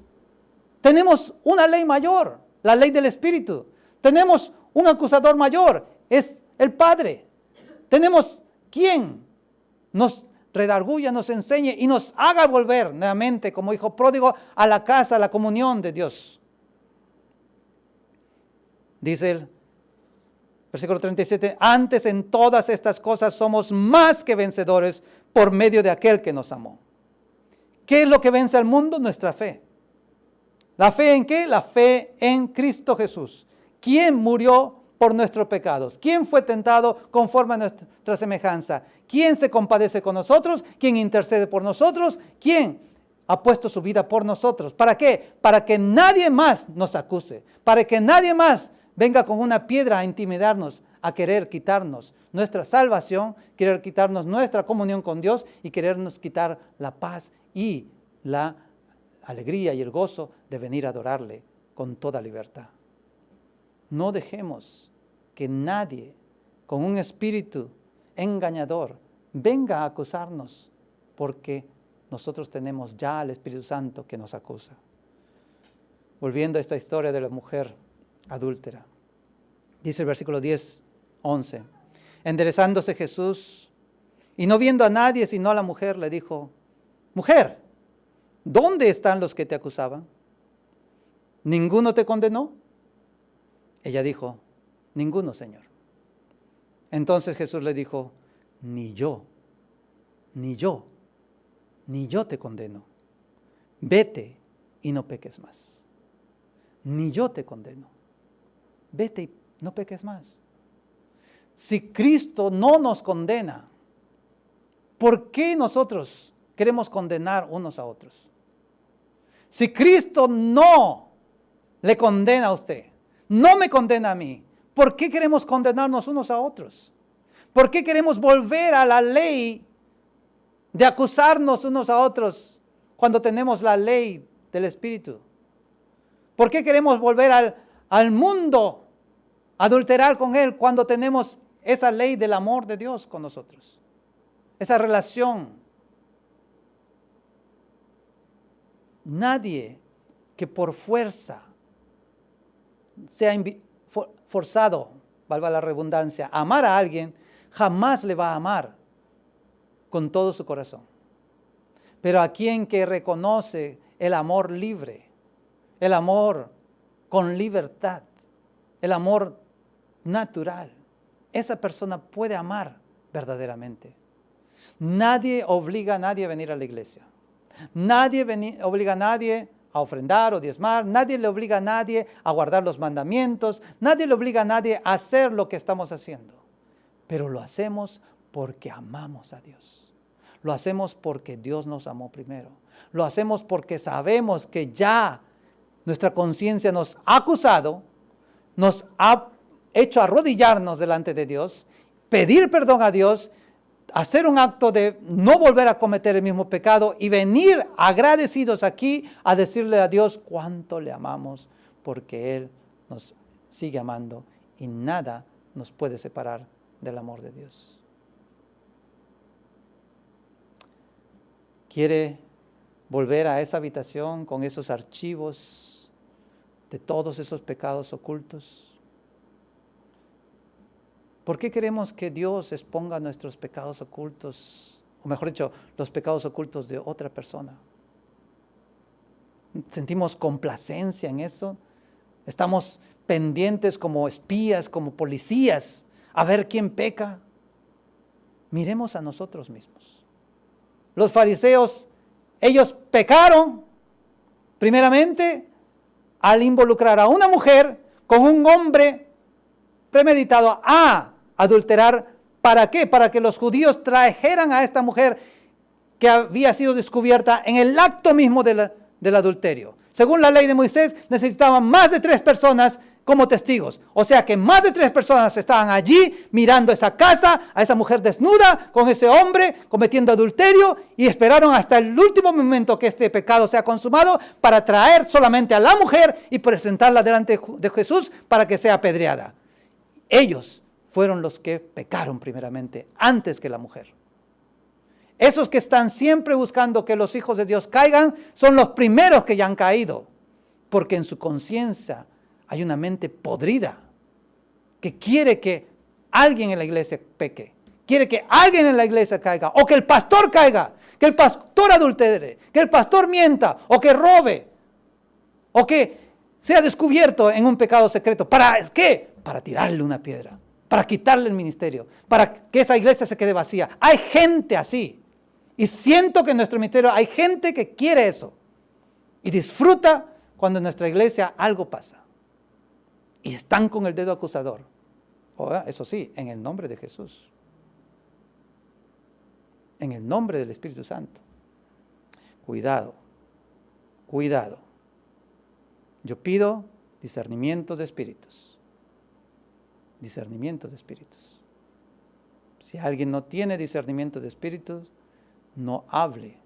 Tenemos una ley mayor, la ley del Espíritu. Tenemos un acusador mayor, es el Padre. Tenemos quien nos redarguya, nos enseñe y nos haga volver nuevamente como hijo pródigo a la casa, a la comunión de Dios. Dice el versículo 37, antes en todas estas cosas somos más que vencedores por medio de aquel que nos amó. ¿Qué es lo que vence al mundo? Nuestra fe. ¿La fe en qué? La fe en Cristo Jesús. ¿Quién murió por nuestros pecados? ¿Quién fue tentado conforme a nuestra semejanza? ¿Quién se compadece con nosotros? ¿Quién intercede por nosotros? ¿Quién ha puesto su vida por nosotros? ¿Para qué? Para que nadie más nos acuse. Para que nadie más venga con una piedra a intimidarnos, a querer quitarnos nuestra salvación, querer quitarnos nuestra comunión con Dios y querernos quitar la paz y la alegría y el gozo de venir a adorarle con toda libertad. No dejemos que nadie con un espíritu engañador venga a acusarnos, porque nosotros tenemos ya al Espíritu Santo que nos acusa. Volviendo a esta historia de la mujer adúltera, dice el versículo 10:11, enderezándose Jesús y no viendo a nadie sino a la mujer, le dijo, mujer, ¿dónde están los que te acusaban? ¿Ninguno te condenó? Ella dijo, ninguno, Señor. Entonces Jesús le dijo, ni yo te condeno. Vete y no peques más. Ni yo te condeno. Vete y no peques más. Si Cristo no nos condena, ¿por qué nosotros queremos condenar unos a otros? Si Cristo no le condena a usted, no me condena a mí, ¿por qué queremos condenarnos unos a otros? ¿Por qué queremos volver a la ley de acusarnos unos a otros cuando tenemos la ley del Espíritu? ¿Por qué queremos volver al mundo, adulterar con él cuando tenemos esa ley del amor de Dios con nosotros? Esa relación. Nadie que por fuerza sea forzado, valga la redundancia, a amar a alguien, jamás le va a amar con todo su corazón. Pero a quien que reconoce el amor libre, el amor con libertad, el amor natural, esa persona puede amar verdaderamente. Nadie obliga a nadie a venir a la iglesia. Nadie obliga a nadie a ofrendar o diezmar. Nadie le obliga a nadie a guardar los mandamientos. Nadie le obliga a nadie a hacer lo que estamos haciendo. Pero lo hacemos porque amamos a Dios. Lo hacemos porque Dios nos amó primero. Lo hacemos porque sabemos que ya nuestra conciencia nos ha acusado, nos ha hecho arrodillarnos delante de Dios, pedir perdón a Dios, hacer un acto de no volver a cometer el mismo pecado y venir agradecidos aquí a decirle a Dios cuánto le amamos, porque Él nos sigue amando y nada nos puede separar del amor de Dios. ¿Quiere volver a esa habitación con esos archivos de todos esos pecados ocultos? ¿Por qué queremos que Dios exponga nuestros pecados ocultos, o mejor dicho, los pecados ocultos de otra persona? sentimos complacencia en eso. Estamos pendientes como espías, como policías, a ver quién peca. Miremos a nosotros mismos. Los fariseos, ellos pecaron primeramente al involucrar a una mujer con un hombre premeditado a adulterar. ¿Para qué? Para que los judíos trajeran a esta mujer que había sido descubierta en el acto mismo del adulterio. Según la ley de Moisés, necesitaban más de 3 personas como testigos. O sea que más de 3 personas estaban allí mirando esa casa, a esa mujer desnuda, con ese hombre cometiendo adulterio, y esperaron hasta el último momento que este pecado sea consumado para traer solamente a la mujer y presentarla delante de Jesús para que sea apedreada. Ellos fueron los que pecaron primeramente, antes que la mujer. Esos que están siempre buscando que los hijos de Dios caigan, son los primeros que ya han caído, porque en su conciencia hay una mente podrida que quiere que alguien en la iglesia peque, quiere que alguien en la iglesia caiga, o que el pastor caiga, que el pastor adultere, que el pastor mienta, o que robe, o que sea descubierto en un pecado secreto. ¿Para qué? Para tirarle una piedra, para quitarle el ministerio, para que esa iglesia se quede vacía. Hay gente así. Y siento que en nuestro ministerio hay gente que quiere eso. Y disfruta cuando en nuestra iglesia algo pasa. Y están con el dedo acusador. Eso sí, en el nombre de Jesús. En el nombre del Espíritu Santo. Cuidado. Cuidado. Yo pido discernimientos de espíritus. Discernimientos de espíritus. Si alguien no tiene discernimiento de espíritus, no hable,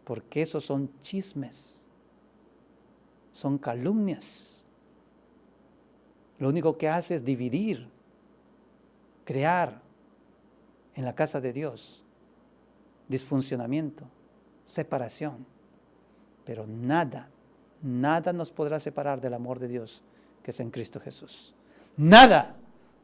porque esos son chismes, son calumnias. Lo único que hace es dividir, crear en la casa de Dios disfuncionamiento, separación. Pero nada nos podrá separar del amor de Dios que es en Cristo Jesús. Nada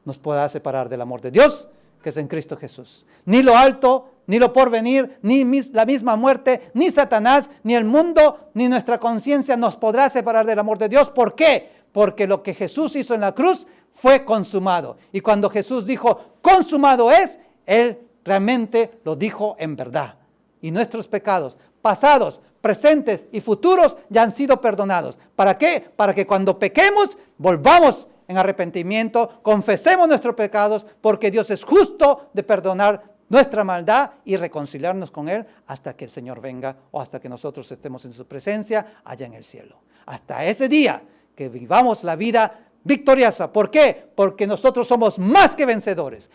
nos podrá separar del amor de Dios que es en Cristo Jesús. Ni lo alto, ni lo porvenir, ni la misma muerte, ni Satanás, ni el mundo, ni nuestra conciencia nos podrá separar del amor de Dios. ¿Por qué? Porque lo que Jesús hizo en la cruz fue consumado. Y cuando Jesús dijo, consumado es, Él realmente lo dijo en verdad. Y nuestros pecados, pasados, presentes y futuros, ya han sido perdonados. ¿Para qué? Para que cuando pequemos, volvamos en arrepentimiento, confesemos nuestros pecados, porque Dios es justo de perdonar nuestra maldad y reconciliarnos con Él hasta que el Señor venga o hasta que nosotros estemos en su presencia allá en el cielo. Hasta ese día que vivamos la vida victoriosa. ¿Por qué? Porque nosotros somos más que vencedores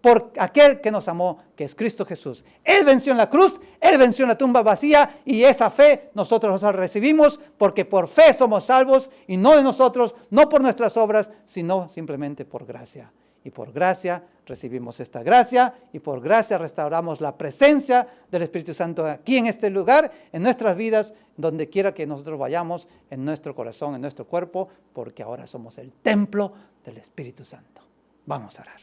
por aquel que nos amó, que es Cristo Jesús. Él venció en la cruz, Él venció en la tumba vacía, y esa fe nosotros la recibimos porque por fe somos salvos, y no de nosotros, no por nuestras obras, sino simplemente por gracia. Y por gracia recibimos esta gracia, y por gracia restauramos la presencia del Espíritu Santo aquí en este lugar, en nuestras vidas, donde quiera que nosotros vayamos, en nuestro corazón, en nuestro cuerpo, porque ahora somos el templo del Espíritu Santo. Vamos a orar.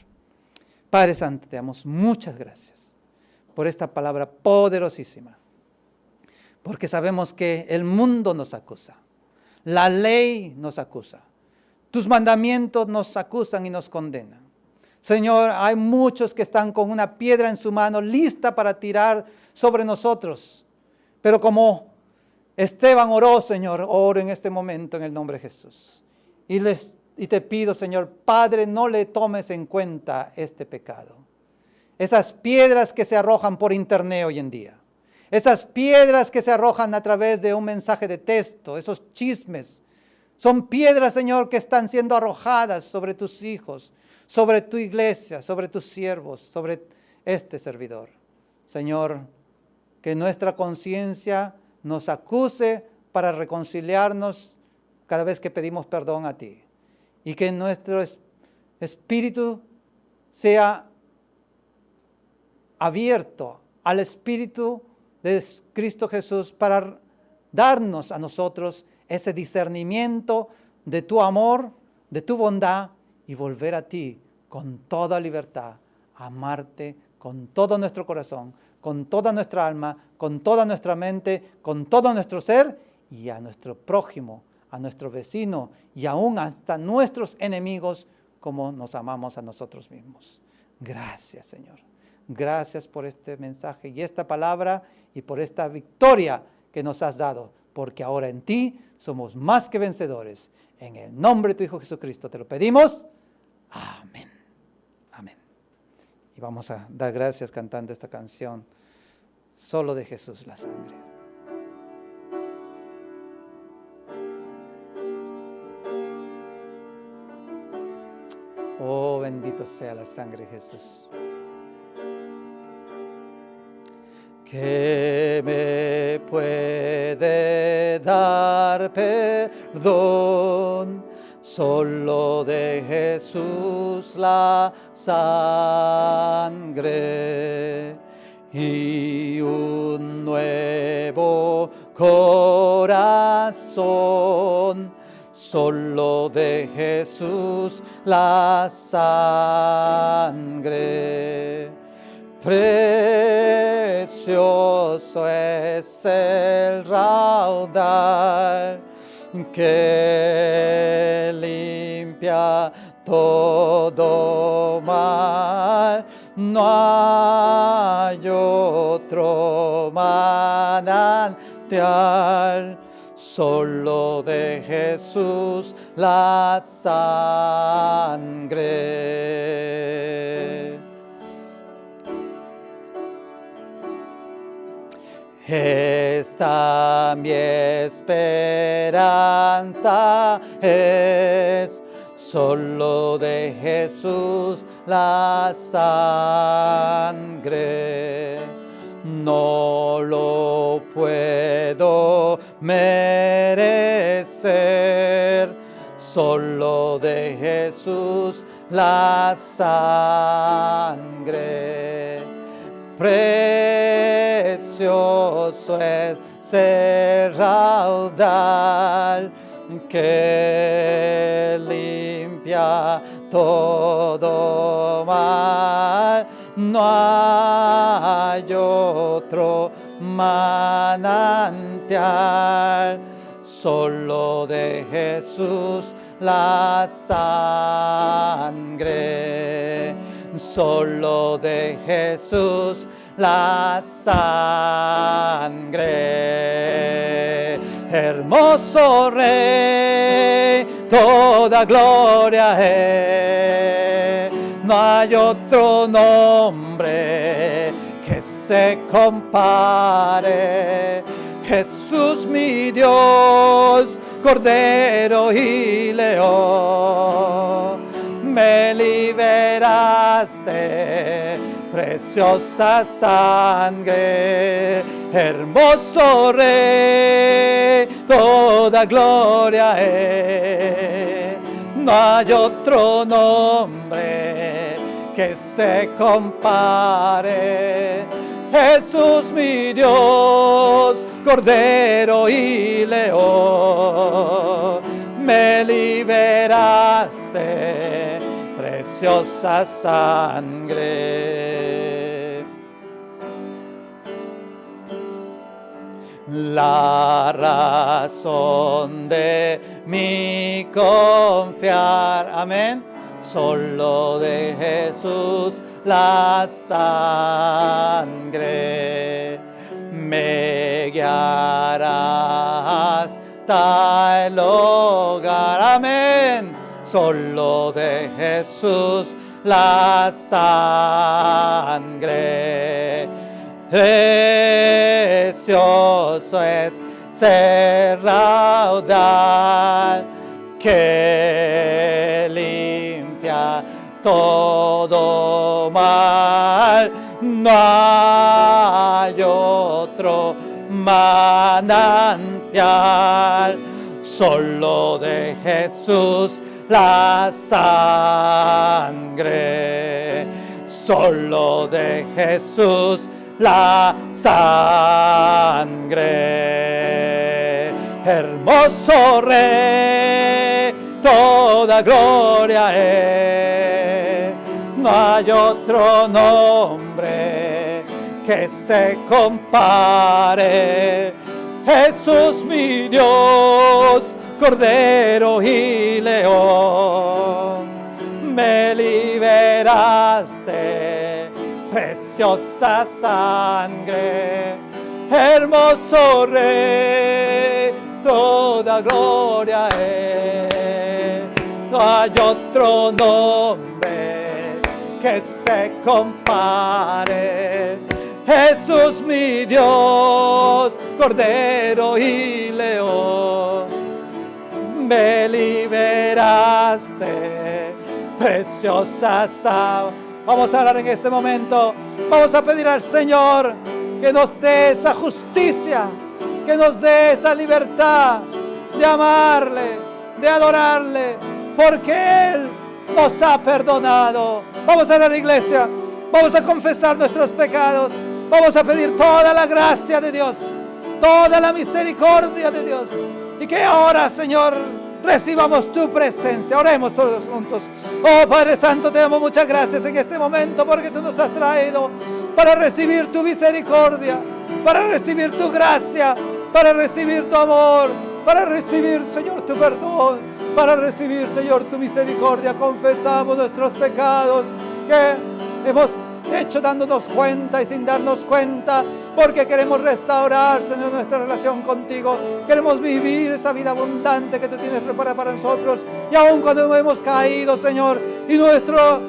Padre Santo, te damos muchas gracias por esta palabra poderosísima, porque sabemos que el mundo nos acusa, la ley nos acusa, tus mandamientos nos acusan y nos condenan. Señor, hay muchos que están con una piedra en su mano lista para tirar sobre nosotros. Pero como Esteban oró, Señor, oro en este momento en el nombre de Jesús. Y te pido, Señor, Padre, no le tomes en cuenta este pecado. Esas piedras que se arrojan por internet hoy en día. Esas piedras que se arrojan a través de un mensaje de texto, esos chismes. Son piedras, Señor, que están siendo arrojadas sobre tus hijos, sobre tu iglesia, sobre tus siervos, sobre este servidor. Señor, que nuestra conciencia nos acuse para reconciliarnos cada vez que pedimos perdón a ti. Y que nuestro espíritu sea abierto al Espíritu de Cristo Jesús para darnos a nosotros ese discernimiento de tu amor, de tu bondad, y volver a ti con toda libertad, amarte con todo nuestro corazón, con toda nuestra alma, con toda nuestra mente, con todo nuestro ser, y a nuestro prójimo, a nuestro vecino y aún hasta nuestros enemigos, como nos amamos a nosotros mismos. Gracias, Señor. Gracias por este mensaje y esta palabra y por esta victoria que nos has dado, porque ahora en ti somos más que vencedores. En el nombre de tu Hijo Jesucristo te lo pedimos. Amén. Amén. Y vamos a dar gracias cantando esta canción. Solo de Jesús la sangre. Oh, bendito sea la sangre de Jesús. ¿Qué me puede dar perdón? Solo de Jesús la sangre y un nuevo corazón. Solo de Jesús la sangre. Precioso es el raudal que limpia todo mal. No hay otro manantial, solo de Jesús la sangre. Esta mi esperanza es, solo de Jesús la sangre. No lo puedo merecer, solo de Jesús la sangre. Precioso es el raudal que limpia todo mal. No hay otro manantial, solo de Jesús la sangre. Solo de Jesús la sangre. Hermoso Rey, toda gloria es. No hay otro nombre que se compare. Jesús mi Dios, Cordero y León. Me liberaste, preciosa sangre. Hermoso Rey, toda gloria es. No hay otro nombre que se compare. Jesús mi Dios, Cordero y León. Me liberaste, preciosa sangre. La razón de mi confiar, amén, solo de Jesús la sangre. Me guiará hasta el hogar, amén, solo de Jesús la sangre. Precioso es ser raudal que limpia todo mal. No hay otro manantial, solo de Jesús la sangre. Solo de Jesús la sangre. Hermoso Rey, toda gloria es. No hay otro nombre que se compare. Jesús mi Dios, Cordero y León, me liberaste, preciosa sangre, hermoso Rey, toda gloria es. No hay otro nombre que se compare. Jesús mi Dios, Cordero y León, me liberaste, preciosa sangre. Vamos a hablar en este momento. Vamos a pedir al Señor que nos dé esa justicia, que nos dé esa libertad de amarle, de adorarle, porque Él nos ha perdonado. Vamos a la iglesia, vamos a confesar nuestros pecados, vamos a pedir toda la gracia de Dios, toda la misericordia de Dios, y que ahora, Señor, recibamos tu presencia. Oremos todos juntos. Oh Padre Santo, te damos muchas gracias en este momento, porque tú nos has traído para recibir tu misericordia, para recibir tu gracia, para recibir tu amor, para recibir, Señor, tu perdón, para recibir, Señor, tu misericordia. Confesamos nuestros pecados que hemos hecho dándonos cuenta y sin darnos cuenta, porque queremos restaurar, Señor, nuestra relación contigo. Queremos vivir esa vida abundante que tú tienes preparada para nosotros. Y aun cuando hemos caído, Señor, y nuestra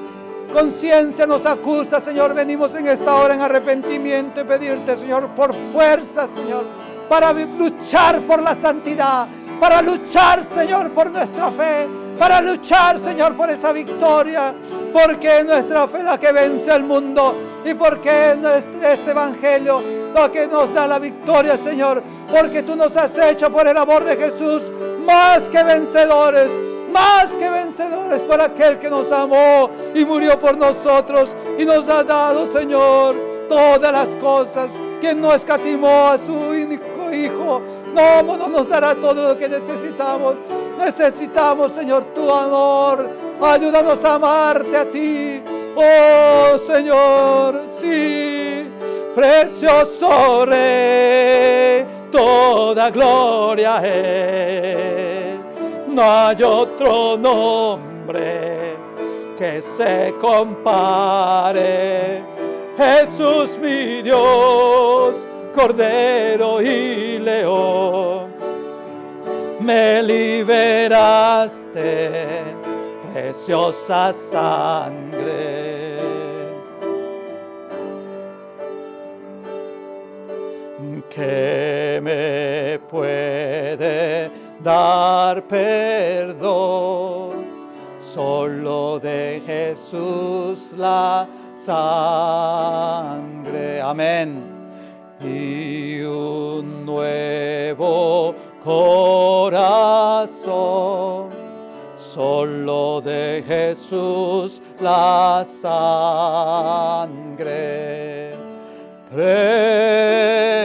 conciencia nos acusa, Señor, venimos en esta hora en arrepentimiento y pedirte, Señor, por fuerza, Señor, para luchar por la santidad, para luchar, Señor, por nuestra fe, para luchar, Señor, por esa victoria, porque es nuestra fe la que vence al mundo, y porque es este evangelio lo que nos da la victoria, Señor, porque tú nos has hecho por el amor de Jesús más que vencedores por aquel que nos amó y murió por nosotros y nos ha dado, Señor, todas las cosas. Quien no escatimó a su único Hijo, no nos dará todo lo que necesitamos. Necesitamos, Señor, tu amor. Ayúdanos a amarte a ti, oh Señor, sí. Precioso Rey, toda gloria es. No hay otro nombre que se compare. Jesús mi Dios, Cordero y León, me liberaste, preciosa sangre. ¿Qué me puede dar perdón? Solo de Jesús la sangre. Amén. Y un nuevo corazón. Solo de Jesús la sangre.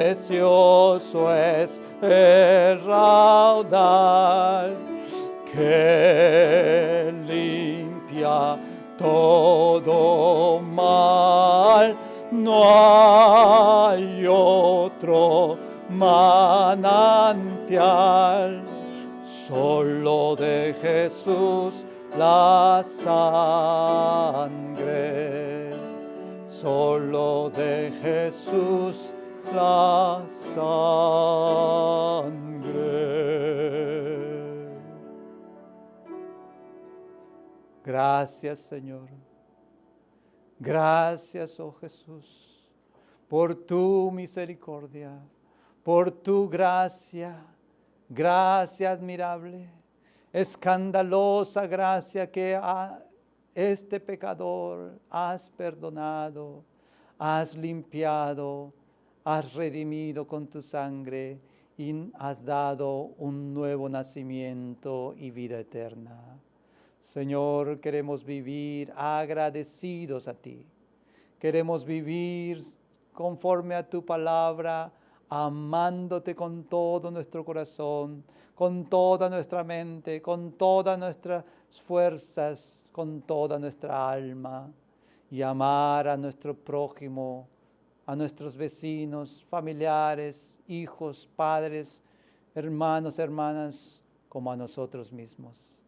Precioso es el raudal que limpia todo mal. No hay otro manantial, solo de Jesús la sangre. Solo de Jesús la sangre. Gracias, Señor. Gracias, oh Jesús, por tu misericordia, por tu gracia, gracia admirable, escandalosa gracia que a este pecador has perdonado, has limpiado, has redimido con tu sangre y has dado un nuevo nacimiento y vida eterna. Señor, queremos vivir agradecidos a ti. Queremos vivir conforme a tu palabra, amándote con todo nuestro corazón, con toda nuestra mente, con todas nuestras fuerzas, con toda nuestra alma, y amar a nuestro prójimo a nuestros vecinos, familiares, hijos, padres, hermanos, hermanas, como a nosotros mismos,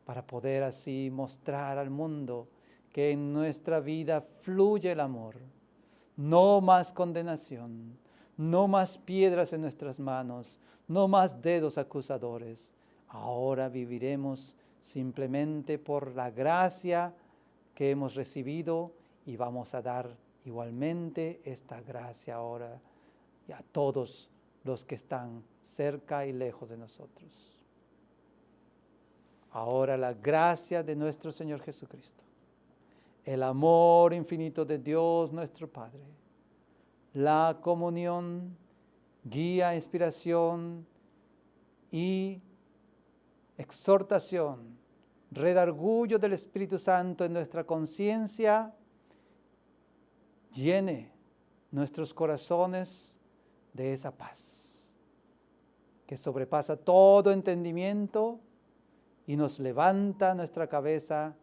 para poder así mostrar al mundo que en nuestra vida fluye el amor. No más condenación, no más piedras en nuestras manos, no más dedos acusadores. Ahora viviremos simplemente por la gracia que hemos recibido y vamos a dar igualmente esta gracia ahora a todos los que están cerca y lejos de nosotros. Ahora la gracia de nuestro Señor Jesucristo, el amor infinito de Dios nuestro Padre, la comunión, guía, inspiración y exhortación, redarguyo del Espíritu Santo en nuestra conciencia, llene nuestros corazones de esa paz que sobrepasa todo entendimiento y nos levanta nuestra cabeza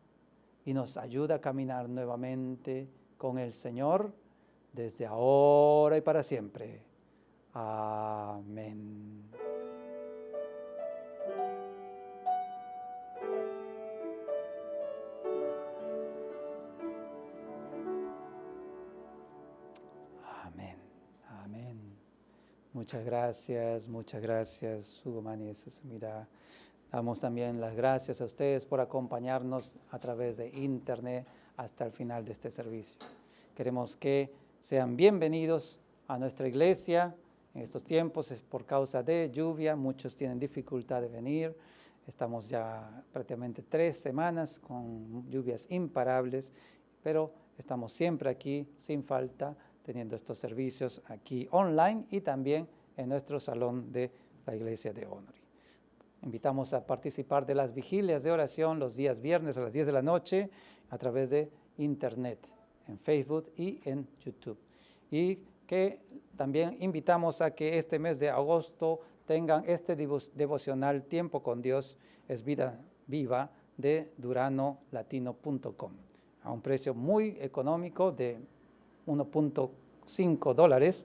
y nos ayuda a caminar nuevamente con el Señor desde ahora y para siempre. Amén. Amén. Amén. Muchas gracias, Hugo Mani Susamida. Damos también las gracias a ustedes por acompañarnos a través de internet hasta el final de este servicio. Queremos que sean bienvenidos a nuestra iglesia. En estos tiempos es por causa de lluvia, muchos tienen dificultad de venir. Estamos ya prácticamente 3 semanas con lluvias imparables, pero estamos siempre aquí sin falta, teniendo estos servicios aquí online y también en nuestro salón de la iglesia de Honorí. Invitamos a participar de las vigilias de oración los días viernes a las 10 de la noche a través de internet, en Facebook y en YouTube. Y que también invitamos a que este mes de agosto tengan este devocional Tiempo con Dios es Vida Viva de duranolatino.com a un precio muy económico de $1.5,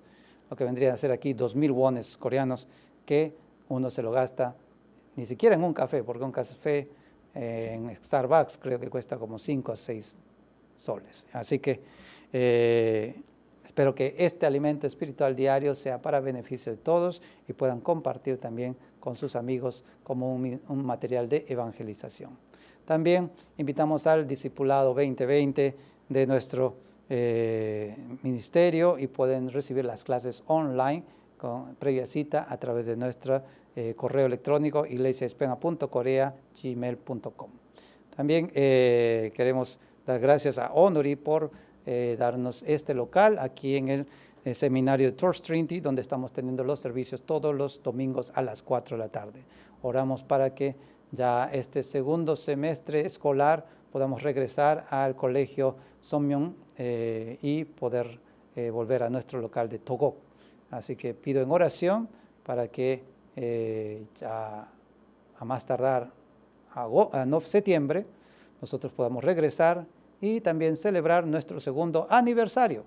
lo que vendría a ser aquí 2,000 wones coreanos, que uno se lo gasta ni siquiera en un café, porque un café en Starbucks creo que cuesta como 5 a 6 soles. Así que espero que este alimento espiritual diario sea para beneficio de todos y puedan compartir también con sus amigos como un material de evangelización. También invitamos al Discipulado 2020 de nuestro ministerio y pueden recibir las clases online con previa cita a través de nuestro correo electrónico iglesiahispana.corea@gmail.com. También queremos dar gracias a Honorí por darnos este local aquí en el seminario de Torch Trinity, donde estamos teniendo los servicios todos los domingos a las 4 de la tarde. Oramos para que ya este segundo semestre escolar podamos regresar al colegio Somyeon y poder volver a nuestro local de Togok. Así que pido en oración para que ya a más tardar a septiembre nosotros podamos regresar y también celebrar nuestro segundo aniversario,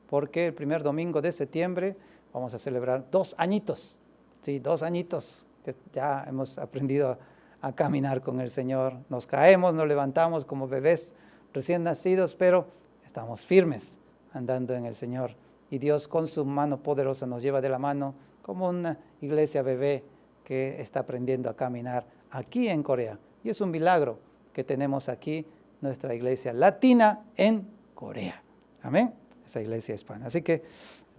porque el primer domingo de septiembre vamos a celebrar 2 añitos, sí, 2 añitos, que ya hemos aprendido a caminar con el Señor. Nos caemos, nos levantamos como bebés recién nacidos, pero estamos firmes andando en el Señor. Y Dios con su mano poderosa nos lleva de la mano como una iglesia bebé que está aprendiendo a caminar aquí en Corea. Y es un milagro que tenemos aquí nuestra iglesia latina en Corea. Amén. Esa iglesia hispana. Así que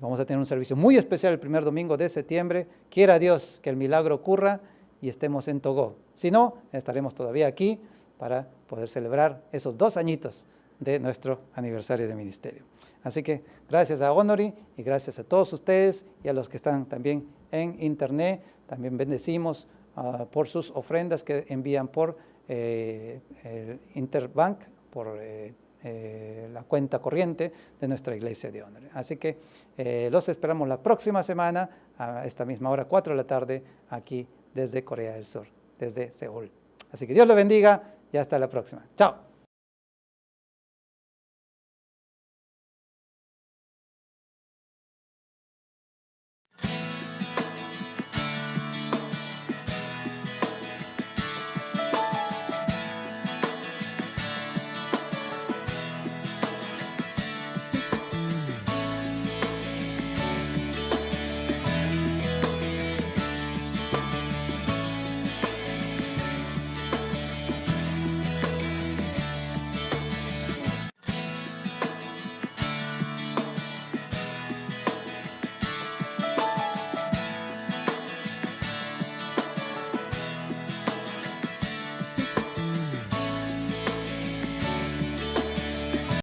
vamos a tener un servicio muy especial el primer domingo de septiembre. Quiera Dios que el milagro ocurra y estemos en Togó. Si no, estaremos todavía aquí para poder celebrar esos 2 añitos de nuestro aniversario de ministerio. Así que gracias a Honorí y gracias a todos ustedes y a los que están también en internet. También bendecimos por sus ofrendas que envían por el Interbank, por la cuenta corriente de nuestra iglesia de Honorí. Así que los esperamos la próxima semana a esta misma hora, 4 de la tarde, aquí desde Corea del Sur, desde Seúl. Así que Dios lo bendiga y hasta la próxima. Chao.